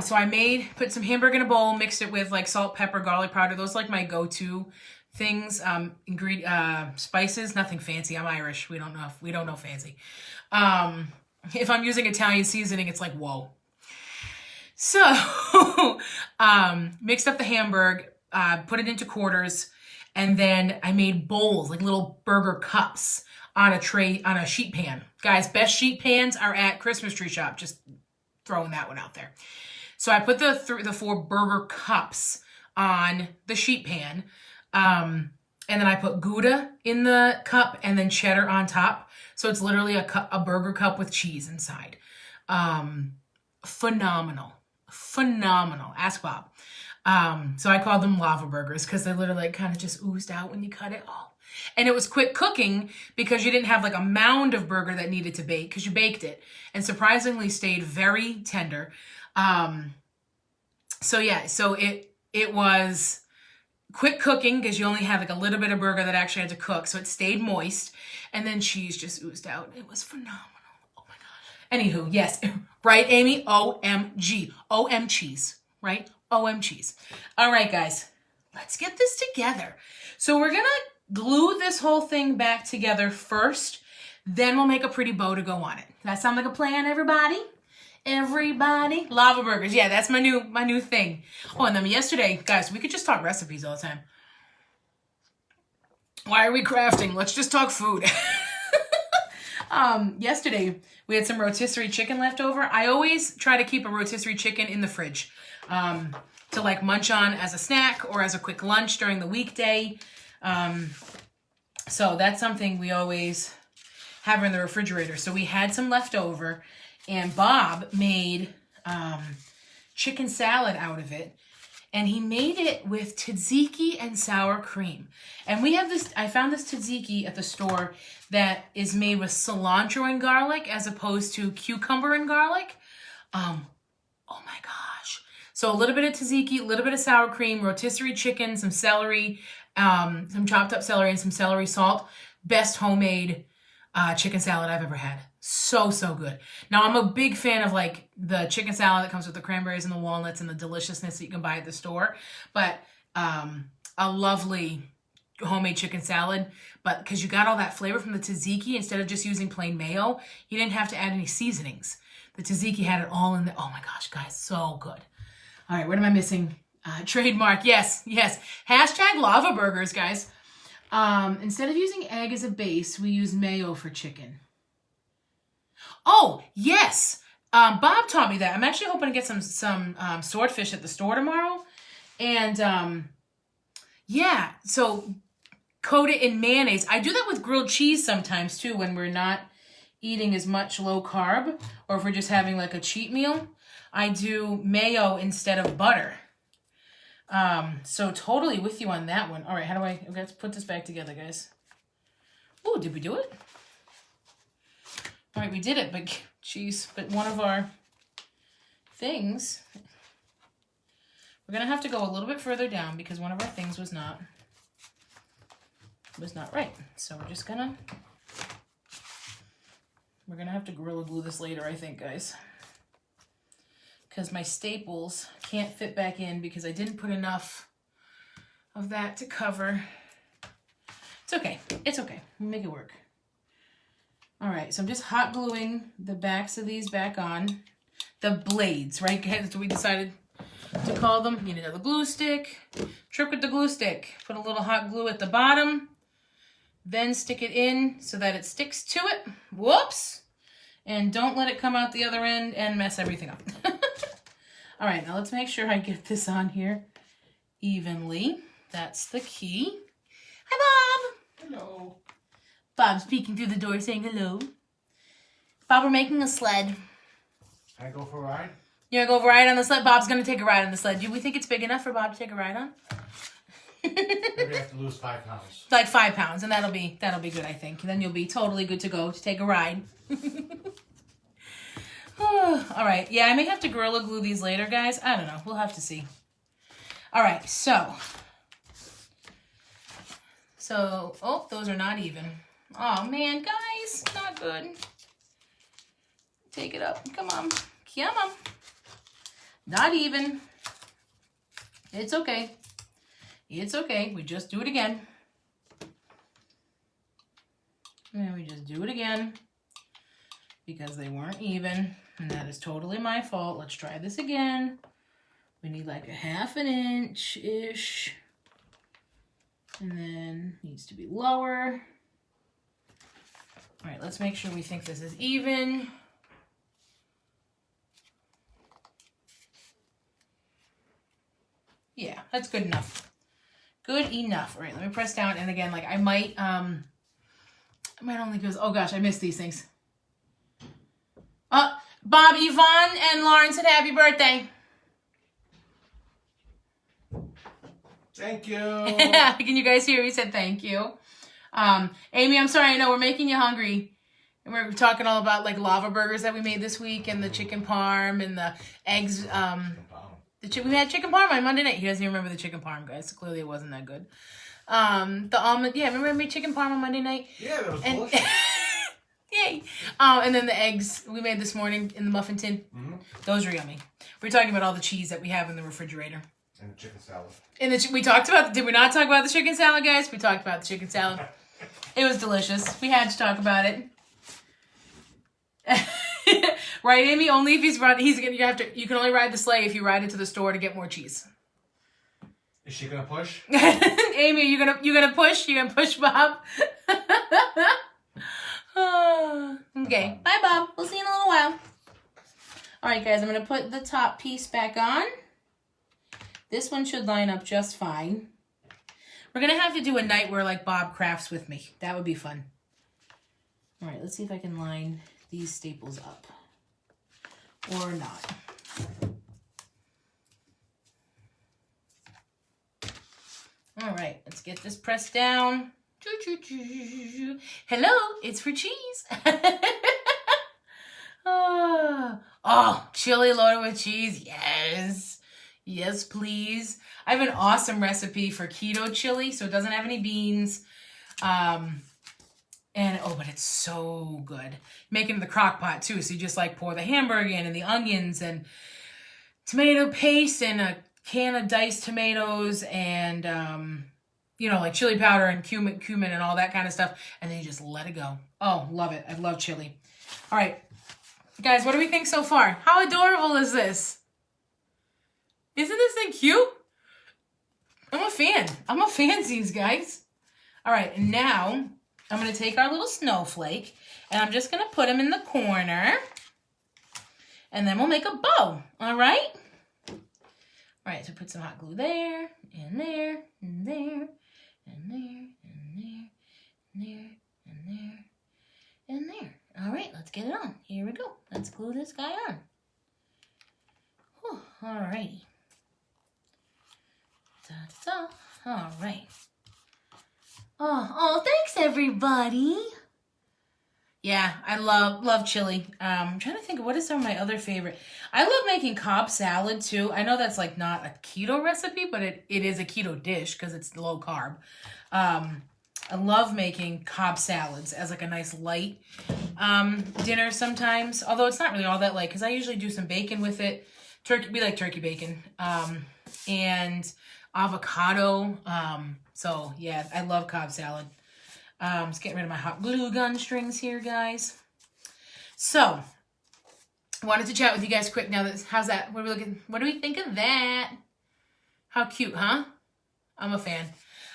So I put some hamburger in a bowl, mixed it with like salt, pepper, garlic powder. Those are like my go-to things. Spices, nothing fancy. I'm Irish. We don't know fancy. If I'm using Italian seasoning, it's like, whoa. So, mixed up the hamburger, put it into quarters. And then I made bowls, like little burger cups on a tray, on a sheet pan. Guys, best sheet pans are at Christmas Tree Shop. Just throwing that one out there. So I put the 4 burger cups on the sheet pan. And then I put Gouda in the cup and then cheddar on top. So it's literally a burger cup with cheese inside. Phenomenal. Ask Bob. So I called them lava burgers because they literally like kind of just oozed out when you cut it. Oh, and it was quick cooking because you didn't have like a mound of burger that needed to bake because you baked it, and surprisingly stayed very tender. So yeah, so it was quick cooking because you only had like a little bit of burger that actually had to cook, so it stayed moist, and then cheese just oozed out. It was phenomenal. Oh my gosh. Anywho, yes, right, Amy? OMG. OM cheese, right? OM cheese. All right, guys, let's get this together. So we're going to glue this whole thing back together first, then we'll make a pretty bow to go on it. Does that sound like a plan, everybody? Everybody? Lava burgers. Yeah, that's my new thing. Oh, and then yesterday, guys, we could just talk recipes all the time. Why are we crafting? Let's just talk food. Yesterday, we had some rotisserie chicken left over. I always try to keep a rotisserie chicken in the fridge to like munch on as a snack or as a quick lunch during the weekday. So that's something we always have in the refrigerator. So we had some left over, and Bob made chicken salad out of it. And he made it with tzatziki and sour cream. And we have this, I found this tzatziki at the store that is made with cilantro and garlic as opposed to cucumber and garlic. Oh my gosh. So a little bit of tzatziki, a little bit of sour cream, rotisserie chicken, some celery, some chopped up celery and some celery salt. Best homemade chicken salad I've ever had. So, so good. Now, I'm a big fan of like the chicken salad that comes with the cranberries and the walnuts and the deliciousness that you can buy at the store. But a lovely homemade chicken salad. But because you got all that flavor from the tzatziki, instead of just using plain mayo, you didn't have to add any seasonings. The tzatziki had it all in there. Oh my gosh, guys, so good. All right, what am I missing? Trademark, yes, yes. Hashtag lava burgers, guys. Instead of using egg as a base, we use mayo for chicken. Oh, yes. Bob taught me that. I'm actually hoping to get some swordfish at the store tomorrow. And yeah, so coat it in mayonnaise. I do that with grilled cheese sometimes too when we're not eating as much low carb or if we're just having like a cheat meal. I do mayo instead of butter. So totally with you on that one. All right, how do I let's put this back together, guys. Oh, did we do it? All right, we did it, but geez, but one of our things, we're gonna have to go a little bit further down because one of our things was not right. So we're gonna have to Gorilla Glue this later, I think, guys, because my staples can't fit back in because I didn't put enough of that to cover. It's okay. It's okay. We'll make it work. All right, so I'm just hot gluing the backs of these back on. The blades, right? That's what we decided to call them. You need another glue stick. Trick with the glue stick. Put a little hot glue at the bottom. Then stick it in so that it sticks to it. Whoops. And don't let it come out the other end and mess everything up. All right, now let's make sure I get this on here evenly. That's the key. Hi, Bob. Hello. Bob's peeking through the door saying hello. Bob, we're making a sled. Can I go for a ride? You're going to go ride on the sled? Bob's going to take a ride on the sled. Do we think it's big enough for Bob to take a ride on? Maybe I have to lose 5 pounds. Like 5 pounds, and that'll be good, I think. And then you'll be totally good to go to take a ride. All right. Yeah, I may have to Gorilla Glue these later, guys. I don't know. We'll have to see. All right. So, oh, those are not even. Oh, man, guys. Not good. Take it up. Come on. Come on. Not even. It's okay. It's okay. We just do it again. And we just do it again because they weren't even. And that is totally my fault. Let's try this again. We need like a 1/2 inch-ish. And then needs to be lower. All right, let's make sure we think this is even. Yeah, that's good enough. Good enough. All right, let me press down. And again, like I might only go, oh gosh, I missed these things. Bob, Yvonne, and Lauren said happy birthday. Thank you. Can you guys hear me? Said thank you. Amy, I'm sorry. I know we're making you hungry. And we're talking all about like lava burgers that we made this week and the chicken parm and the eggs. We had chicken parm on Monday night. He doesn't even remember the chicken parm, guys. So clearly it wasn't that good. The almond, yeah, remember I made chicken parm on Monday night? Yeah, that was delicious. Yay. And then the eggs we made this morning in the muffin tin. Mm-hmm. Those are yummy. We're talking about all the cheese that we have in the refrigerator. And the chicken salad. And we talked about, did we not talk about the chicken salad, guys? We talked about the chicken salad. It was delicious. We had to talk about it. Right, Amy? Only if you can only ride the sleigh if you ride it to the store to get more cheese. Is she gonna push? Amy, you gonna push? You gonna push Bob? Okay, bye, Bob. We'll see you in a little while. All right, guys, I'm going to put the top piece back on. This one should line up just fine. We're going to have to do a night where, like, Bob crafts with me. That would be fun. All right, let's see if I can line these staples up. Or not. All right, let's get this pressed down. Hello, it's for cheese. Oh, chili loaded with cheese. Yes. Yes, please. I have an awesome recipe for keto chili, so it doesn't have any beans. But it's so good. Make it in the crock pot too. So you just like pour the hamburger in and the onions and tomato paste and a can of diced tomatoes and, like chili powder and cumin and all that kind of stuff. And then you just let it go. Oh, love it. I love chili. All right. Guys, what do we think so far? How adorable is this? Isn't this thing cute? I'm a fan. I'm a fansies, guys. All right. And now I'm going to take our little snowflake and I'm just going to put him in the corner. And then we'll make a bow. All right? All right. So put some hot glue there, and there, and there, and there, and there, and there, and there, and there. All right. Let's get it on. Here we go. Let's glue this guy on. Whew, all righty. Da-da-da. All right. Oh, thanks everybody. Yeah, I love chili. I'm trying to think of what is some of my other favorite. I love making Cobb salad too. I know that's like not a keto recipe, but it is a keto dish because it's low carb. I love making Cobb salads as like a nice light dinner sometimes. Although it's not really all that light because I usually do some bacon with it. We like turkey bacon. And avocado. So yeah, I love Cobb salad. Just getting rid of my hot glue gun strings here, guys. So I wanted to chat with you guys quick now. How's that? What do we think of that? How cute, huh? I'm a fan.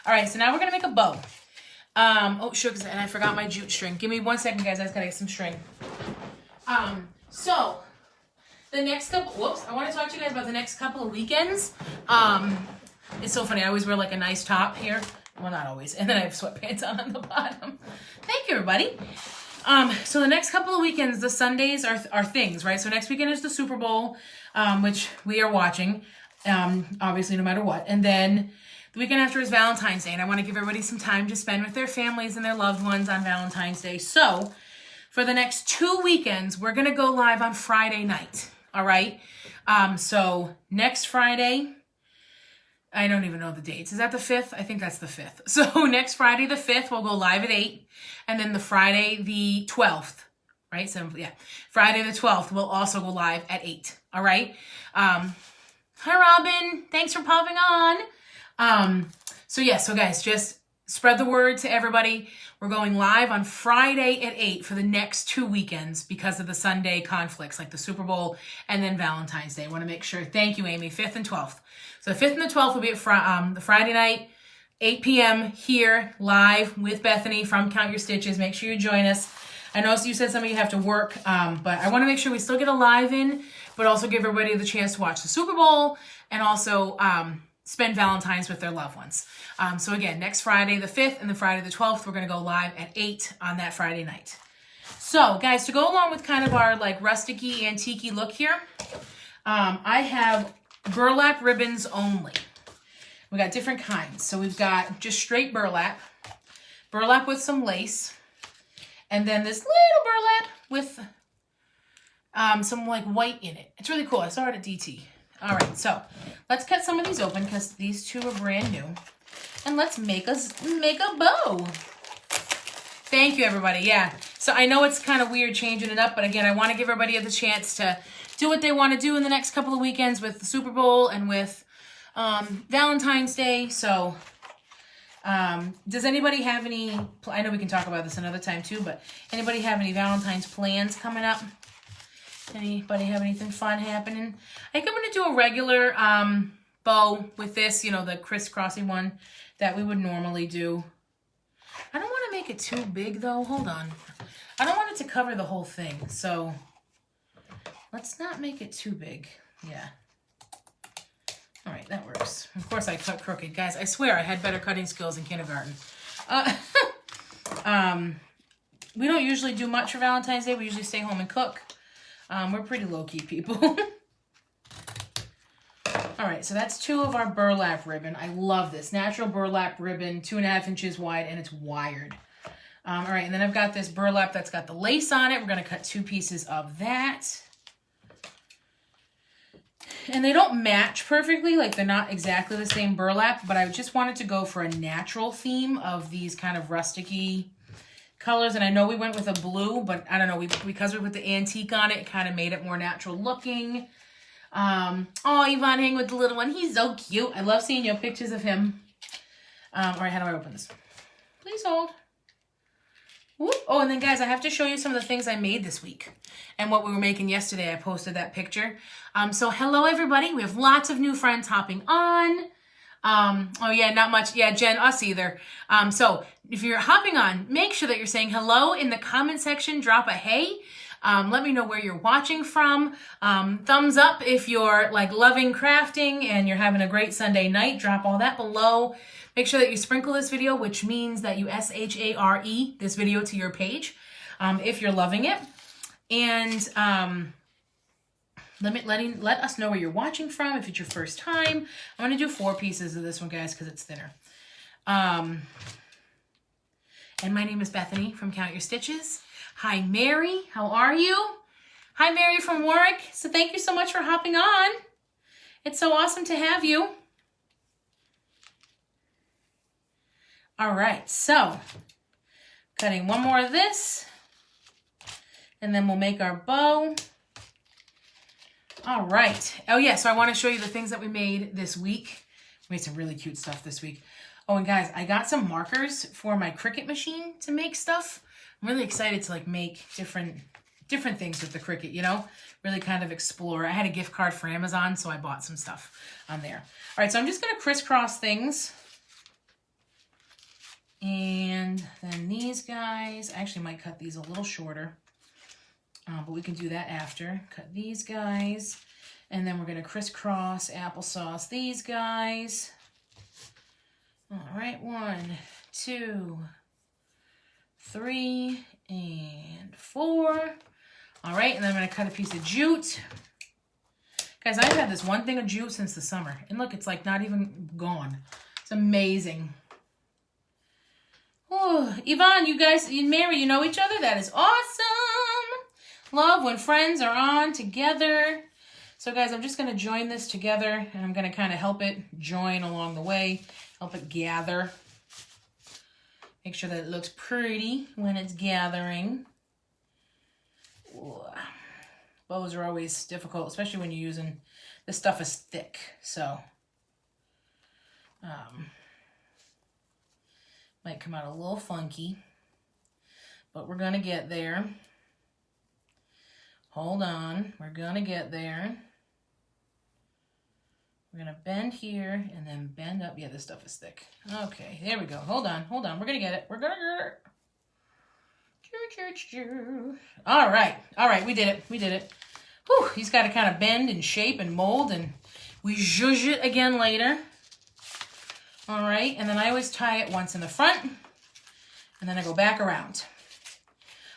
All right, so now we're gonna make a bow. Oh, sure, and I forgot my jute string. Give me 1 second, guys. I just gotta get some string. So the next couple. Whoops! I want to talk to you guys about the next couple of weekends. It's so funny. I always wear like a nice top here. Well, not always. And then I have sweatpants on the bottom. Thank you, everybody. So the next couple of weekends, the Sundays are things, right? So next weekend is the Super Bowl, which we are watching, obviously, no matter what. And then the weekend after is Valentine's Day. And I want to give everybody some time to spend with their families and their loved ones on Valentine's Day. So for the next 2 weekends, we're going to go live on Friday night. All right? So next Friday, I don't even know the dates. Is that the 5th? I think that's the 5th. So next Friday, the 5th, we'll go live at 8. And then the Friday, the 12th, right? So yeah, Friday the 12th, we'll also go live at 8. All right? Hi, Robin. Thanks for popping on. So guys, just spread the word to everybody. We're going live on Friday at 8 for the next 2 weekends because of the Sunday conflicts, like the Super Bowl and then Valentine's Day. I want to make sure. Thank you, Amy. 5th and 12th. So the 5th and the 12th will be at the Friday night, 8 p.m. here, live with Bethany from Count Your Stitches. Make sure you join us. I know you said some of you have to work, but I want to make sure we still get a live in, but also give everybody the chance to watch the Super Bowl and also spend Valentine's with their loved ones. So again, next Friday the 5th and the Friday the 12th, we're going to go live at 8 on that Friday night. So guys, to go along with kind of our like rustic-y, antique-y look here, I have burlap ribbons only. We got different kinds. So we've got just straight burlap with some lace, and then this little burlap with some like white in it. It's really cool. I saw it at DT. All right, so let's cut some of these open because these two are brand new, and let's make a bow. Thank you, everybody. Yeah. So I know it's kind of weird changing it up, but again, I want to give everybody the chance to do what they want to do in the next couple of weekends with the Super Bowl and with Valentine's Day. So does anybody have any, I know we can talk about this another time too, but anybody have any Valentine's plans coming up? Anybody have anything fun happening? I think I'm going to do a regular bow with this, the crisscrossy one that we would normally do. I don't want to make it too big though. Hold on. I don't want it to cover the whole thing, so let's not make it too big. Yeah. All right, that works. Of course I cut crooked. Guys, I swear I had better cutting skills in kindergarten. We don't usually do much for Valentine's Day. We usually stay home and cook. We're pretty low-key people. All right, so that's 2 of our burlap ribbon. I love this. Natural burlap ribbon, 2.5 inches wide, and it's wired. All right, and then I've got this burlap that's got the lace on it. We're going to cut 2 pieces of that. And they don't match perfectly, like they're not exactly the same burlap, but I just wanted to go for a natural theme of these kind of rustic-y colors. And I know we went with a blue, but I don't know, because we put the antique on it, it kind of made it more natural looking. Oh, Yvonne hang with the little one. He's so cute. I love seeing your pictures of him. All right, how do I open this? Please hold. Whoop. Oh, and then guys, I have to show you some of the things I made this week and what we were making yesterday. I posted that picture. So hello everybody. We have lots of new friends hopping on. Oh yeah, not much. Yeah, Jen, us either. So if you're hopping on, make sure that you're saying hello in the comment section. Drop a hey. Let me know where you're watching from. Thumbs up if you're like loving crafting and you're having a great Sunday night. Drop all that below. Make sure that you sprinkle this video, which means that you share this video to your page if you're loving it. And let us know where you're watching from if it's your first time. I'm going to do 4 pieces of this one, guys, because it's thinner. And my name is Bethany from Count Your Stitches. Hi, Mary. How are you? Hi, Mary from Warwick. So thank you so much for hopping on. It's so awesome to have you. All right, so cutting 1 more of this, and then we'll make our bow. All right. Oh, yeah, so I want to show you the things that we made this week. We made some really cute stuff this week. Oh, and guys, I got some markers for my Cricut machine to make stuff. I'm really excited to like make different things with the Cricut, you know, really kind of explore. I had a gift card for Amazon, so I bought some stuff on there. All right, so I'm just going to crisscross things. And then these guys, I actually might cut these a little shorter, but we can do that after. Cut these guys, and then we're going to crisscross applesauce these guys. All right, 1, 2, 3, and 4. All right, and then I'm going to cut a piece of jute. Guys, I've had this one thing of jute since the summer, and look, it's like not even gone. It's amazing. Oh, Yvonne, you guys, Mary, you know each other? That is awesome. Love when friends are on together. So, guys, I'm just going to join this together, and I'm going to kind of help it join along the way, help it gather. Make sure that it looks pretty when it's gathering. Ooh. Bows are always difficult, especially when you're using, this stuff is thick, so might come out a little funky, but we're gonna get there. Hold on, we're gonna get there. We're gonna bend here and then bend up. Yeah, this stuff is thick. Okay, there we go. Hold on. We're gonna get it. We're gonna get it. All right, we did it. Whew, he's got to kind of bend and shape and mold, and we zhuzh it again later. All right, and then I always tie it once in the front, and then I go back around.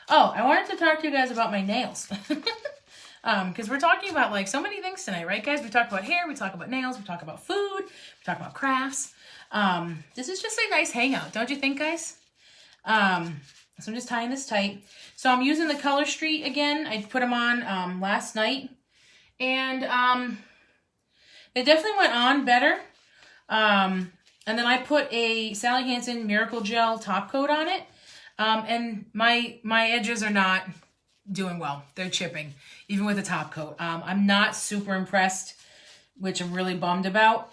Oh, I wanted to talk to you guys about my nails. Because we're talking about like so many things tonight, right, guys? We talk about hair, we talk about nails, we talk about food, we talk about crafts. This is just a nice hangout, don't you think, guys? So I'm just tying this tight. So I'm using the Color Street again. I put them on last night, and they definitely went on better. And then I put a Sally Hansen Miracle Gel top coat on it. And my edges are not doing well. They're chipping, even with the top coat. I'm not super impressed, which I'm really bummed about.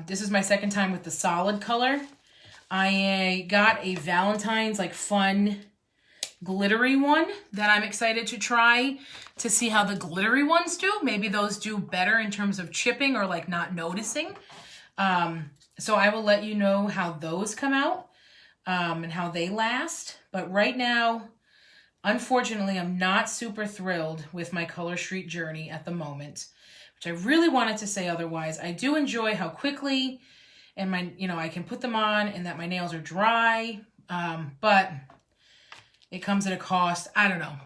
This is my second time with the solid color. I got a Valentine's like fun glittery one that I'm excited to try to see how the glittery ones do. Maybe those do better in terms of chipping or like not noticing. So I will let you know how those come out and how they last. But right now, Unfortunately, I'm not super thrilled with my Color Street journey at the moment, which I really wanted to say otherwise. I do enjoy how quickly and I can put them on and that my nails are dry, but it comes at a cost. I don't know.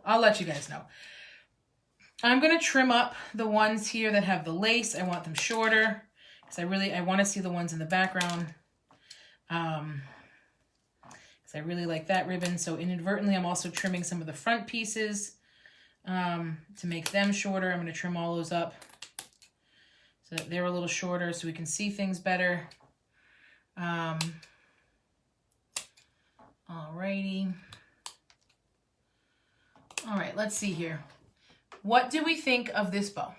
I'll let you guys know. I'm going to trim up the ones here that have the lace. I want them shorter because I want to see the ones in the background. Because I really like that ribbon. So inadvertently, I'm also trimming some of the front pieces to make them shorter. I'm going to trim all those up so that they're a little shorter so we can see things better. Alrighty. All right, let's see here. What do we think of this bow?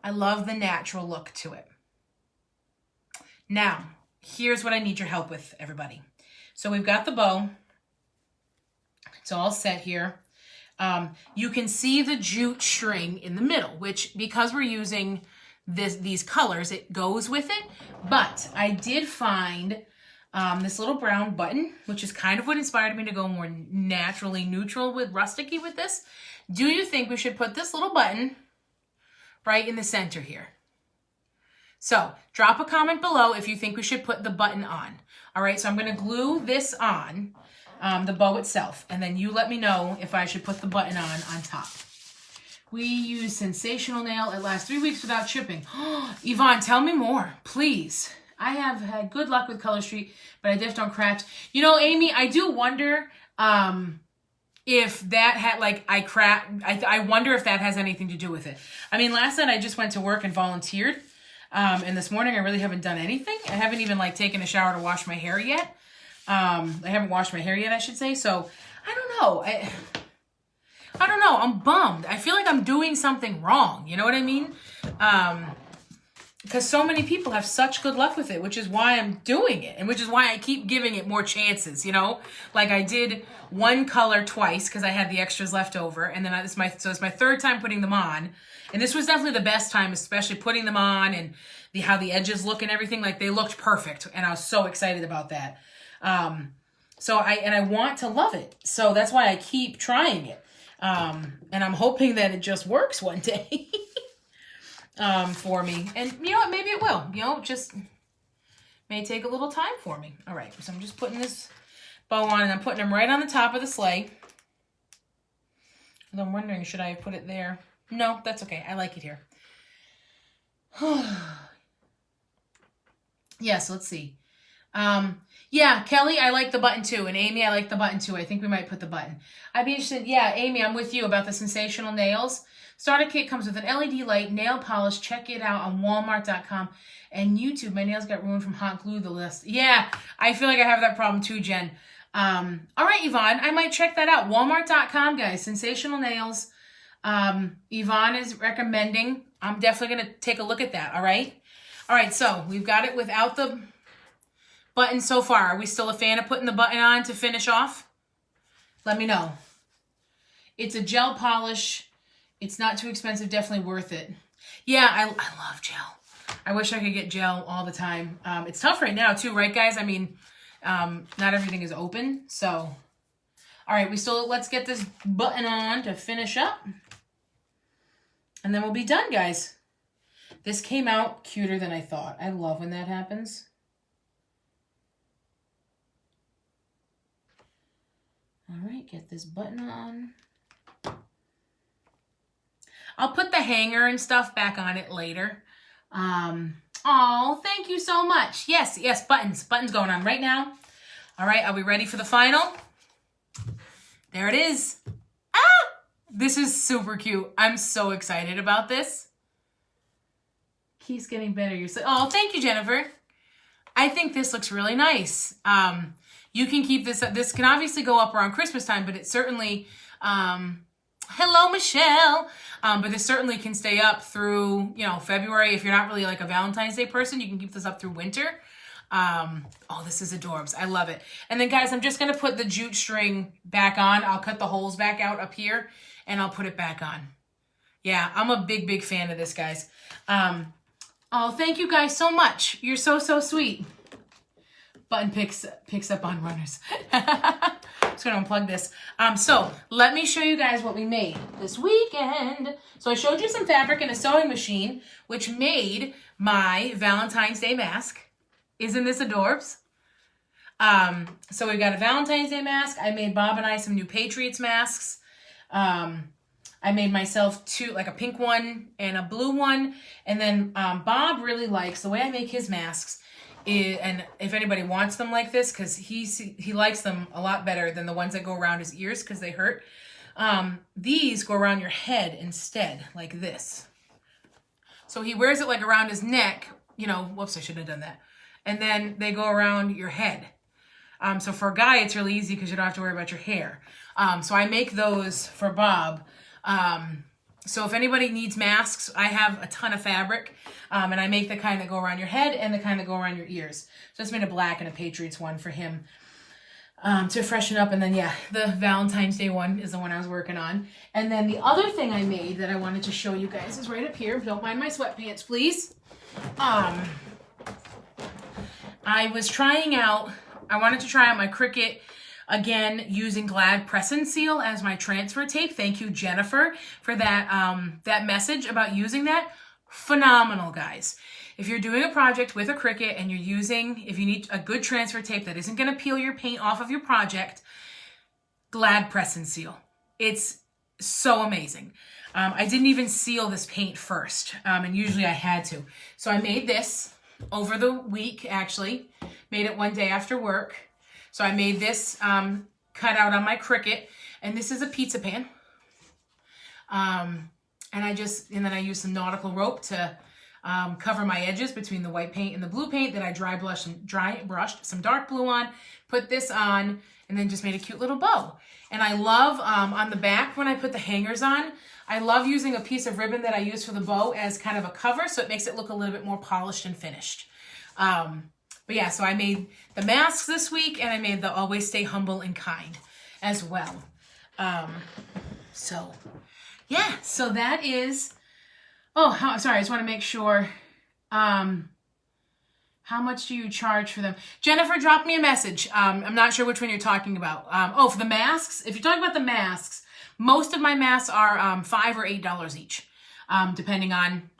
I love the natural look to it. Now, here's what I need your help with, everybody. So we've got the bow. It's all set here. You can see the jute string in the middle, which because we're using these colors, it goes with it. But I did find this little brown button, which is kind of what inspired me to go more naturally neutral with rusticy with this. Do you think we should put this little button right in the center here? So drop a comment below if you think we should put the button on. All right, so I'm going to glue this on, the bow itself, and then you let me know if I should put the button on top. We use Sensational Nail. It lasts 3 weeks without chipping. Yvonne, tell me more, please. I have had good luck with Color Street, but I dipped on cracked. You know, Amy, I do wonder if that had, like, I wonder if that has anything to do with it. I mean, last night I just went to work and volunteered. And this morning I really haven't done anything. I haven't even, like, taken a shower to wash my hair yet. I haven't washed my hair yet, I should say. So, I don't know. I don't know. I'm bummed. I feel like I'm doing something wrong. You know what I mean? Because so many people have such good luck with it, which is why I'm doing it, and which is why I keep giving it more chances, you know? Like, I did one color twice because I had the extras left over, and then it's my third time putting them on, and this was definitely the best time, especially putting them on and how the edges look and everything. Like, they looked perfect, and I was so excited about that. So I want to love it, so that's why I keep trying it, and I'm hoping that it just works one day. For me. And you know what, maybe it will. You know, just may take a little time for me. All right, so I'm just putting this bow on, and I'm putting them right on the top of the sleigh. And I'm wondering, should I have put it there? No, that's okay. I like it here. Yes, let's see. Yeah, Kelly, I like the button too. And Amy, I like the button too. I think we might put the button. I'd be interested. Yeah, Amy, I'm with you about the Sensational Nails. Starter kit comes with an LED light, nail polish. Check it out on Walmart.com and YouTube. My nails got ruined from hot glue. The list. Yeah, I feel like I have that problem too, Jen. All right, Yvonne, I might check that out. Walmart.com, guys. Sensational Nails. Yvonne is recommending. I'm definitely going to take a look at that. All right. All right, so we've got it without the button so far. Are we still a fan of putting the button on to finish off? Let me know. It's a gel polish. It's not too expensive, definitely worth it. Yeah, I love gel. I wish I could get gel all the time. It's tough right now too, right guys? I mean, not everything is open, so. All right, let's get this button on to finish up. And then we'll be done, guys. This came out cuter than I thought. I love when that happens. All right, get this button on. I'll put the hanger and stuff back on it later. Oh, thank you so much. Yes, buttons. Buttons going on right now. All right, are we ready for the final? There it is. Ah! This is super cute. I'm so excited about this. Keeps getting better. Oh, thank you, Jennifer. I think this looks really nice. You can keep this. This can obviously go up around Christmas time, but it certainly... hello, Michelle. But this certainly can stay up through, February. If you're not really like a Valentine's Day person, you can keep this up through winter. Oh, this is adorbs. I love it. And then, guys, I'm just going to put the jute string back on. I'll cut the holes back out up here, and I'll put it back on. Yeah, I'm a big, big fan of this, guys. Oh, thank you guys so much. You're so, so sweet. Button picks up on runners. just gonna unplug this. So let me show you guys what we made this weekend. So I showed you some fabric in a sewing machine, which made my Valentine's Day mask. Isn't this adorbs? So we got a Valentine's Day mask. I made Bob and I some new Patriots masks. I made myself two, like a pink one and a blue one. And then Bob really likes, the way I make his masks, and if anybody wants them like this, because he likes them a lot better than the ones that go around his ears because they hurt. These go around your head instead, like this. So he wears it like around his neck, you know, whoops, I shouldn't have done that. And then they go around your head. So for a guy, it's really easy because you don't have to worry about your hair. So I make those for Bob. So if anybody needs masks, I have a ton of fabric, and I make the kind that go around your head and the kind that go around your ears. So I just made a black and a Patriots one for him, to freshen up. And then, yeah, the Valentine's Day one is the one I was working on. And then the other thing I made that I wanted to show you guys is right up here. Don't mind my sweatpants, please. I was trying out, I wanted to try out my Cricut again using Glad Press and Seal as my transfer tape. Thank you, Jennifer, for that that message about using that. Phenomenal, guys. If you're doing a project with a Cricut and you're using, if you need a good transfer tape that isn't going to peel your paint off of your project, Glad Press and Seal. It's so amazing. I didn't even seal this paint first, and usually I had to. So I made this over the week, actually. Made it one day after work. So I made this cut out on my Cricut, and this is a pizza pan. And then I used some nautical rope to cover my edges between the white paint and the blue paint. Then I dry brushed some dark blue on, put this on, and then just made a cute little bow. And I love, on the back when I put the hangers on, I love using a piece of ribbon that I use for the bow as kind of a cover, so it makes it look a little bit more polished and finished. But yeah, so I made the masks this week, and I made the Always Stay Humble and Kind as well. So yeah, so that is, sorry, I just want to make sure, how much do you charge for them? Jennifer dropped me a message. I'm not sure which one you're talking about. For the masks, if you're talking about the masks, most of my masks are $5 or $8 each, depending on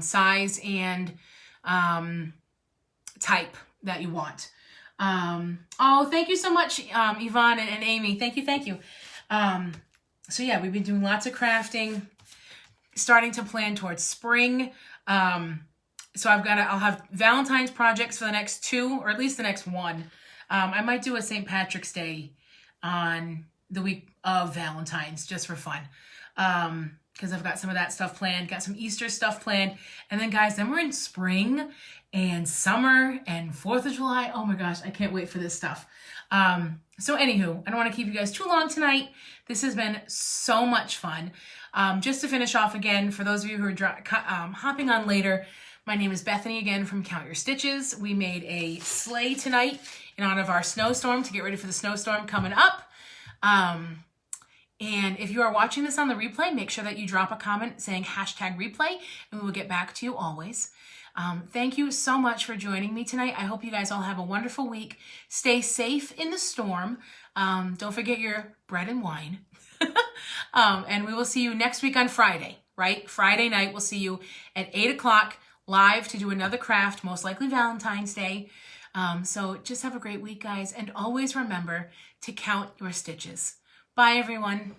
size and type that you want. Thank you so much, Yvonne and Amy. Thank you. So yeah, we've been doing lots of crafting, starting to plan towards spring. So I'll have Valentine's projects for the next 2, or at least the next 1. I might do a St. Patrick's Day on the week of Valentine's just for fun. Because I've got some of that stuff planned, got some Easter stuff planned. And then guys, then we're in spring and summer and 4th of July. Oh my gosh, I can't wait for this stuff. So anywho, I don't want to keep you guys too long tonight. This has been so much fun. Just to finish off again, for those of you who are hopping on later, my name is Bethany again from Count Your Stitches. We made a sleigh tonight in honor of our snowstorm to get ready for the snowstorm coming up. And if you are watching this on the replay, make sure that you drop a comment saying #replay, and we will get back to you always. Thank you so much for joining me tonight. I hope you guys all have a wonderful week. Stay safe in the storm. Don't forget your bread and wine. And we will see you next week on Friday, right? Friday night, we'll see you at 8 o'clock live to do another craft, most likely Valentine's Day. So just have a great week, guys. And always remember to count your stitches. Bye, everyone.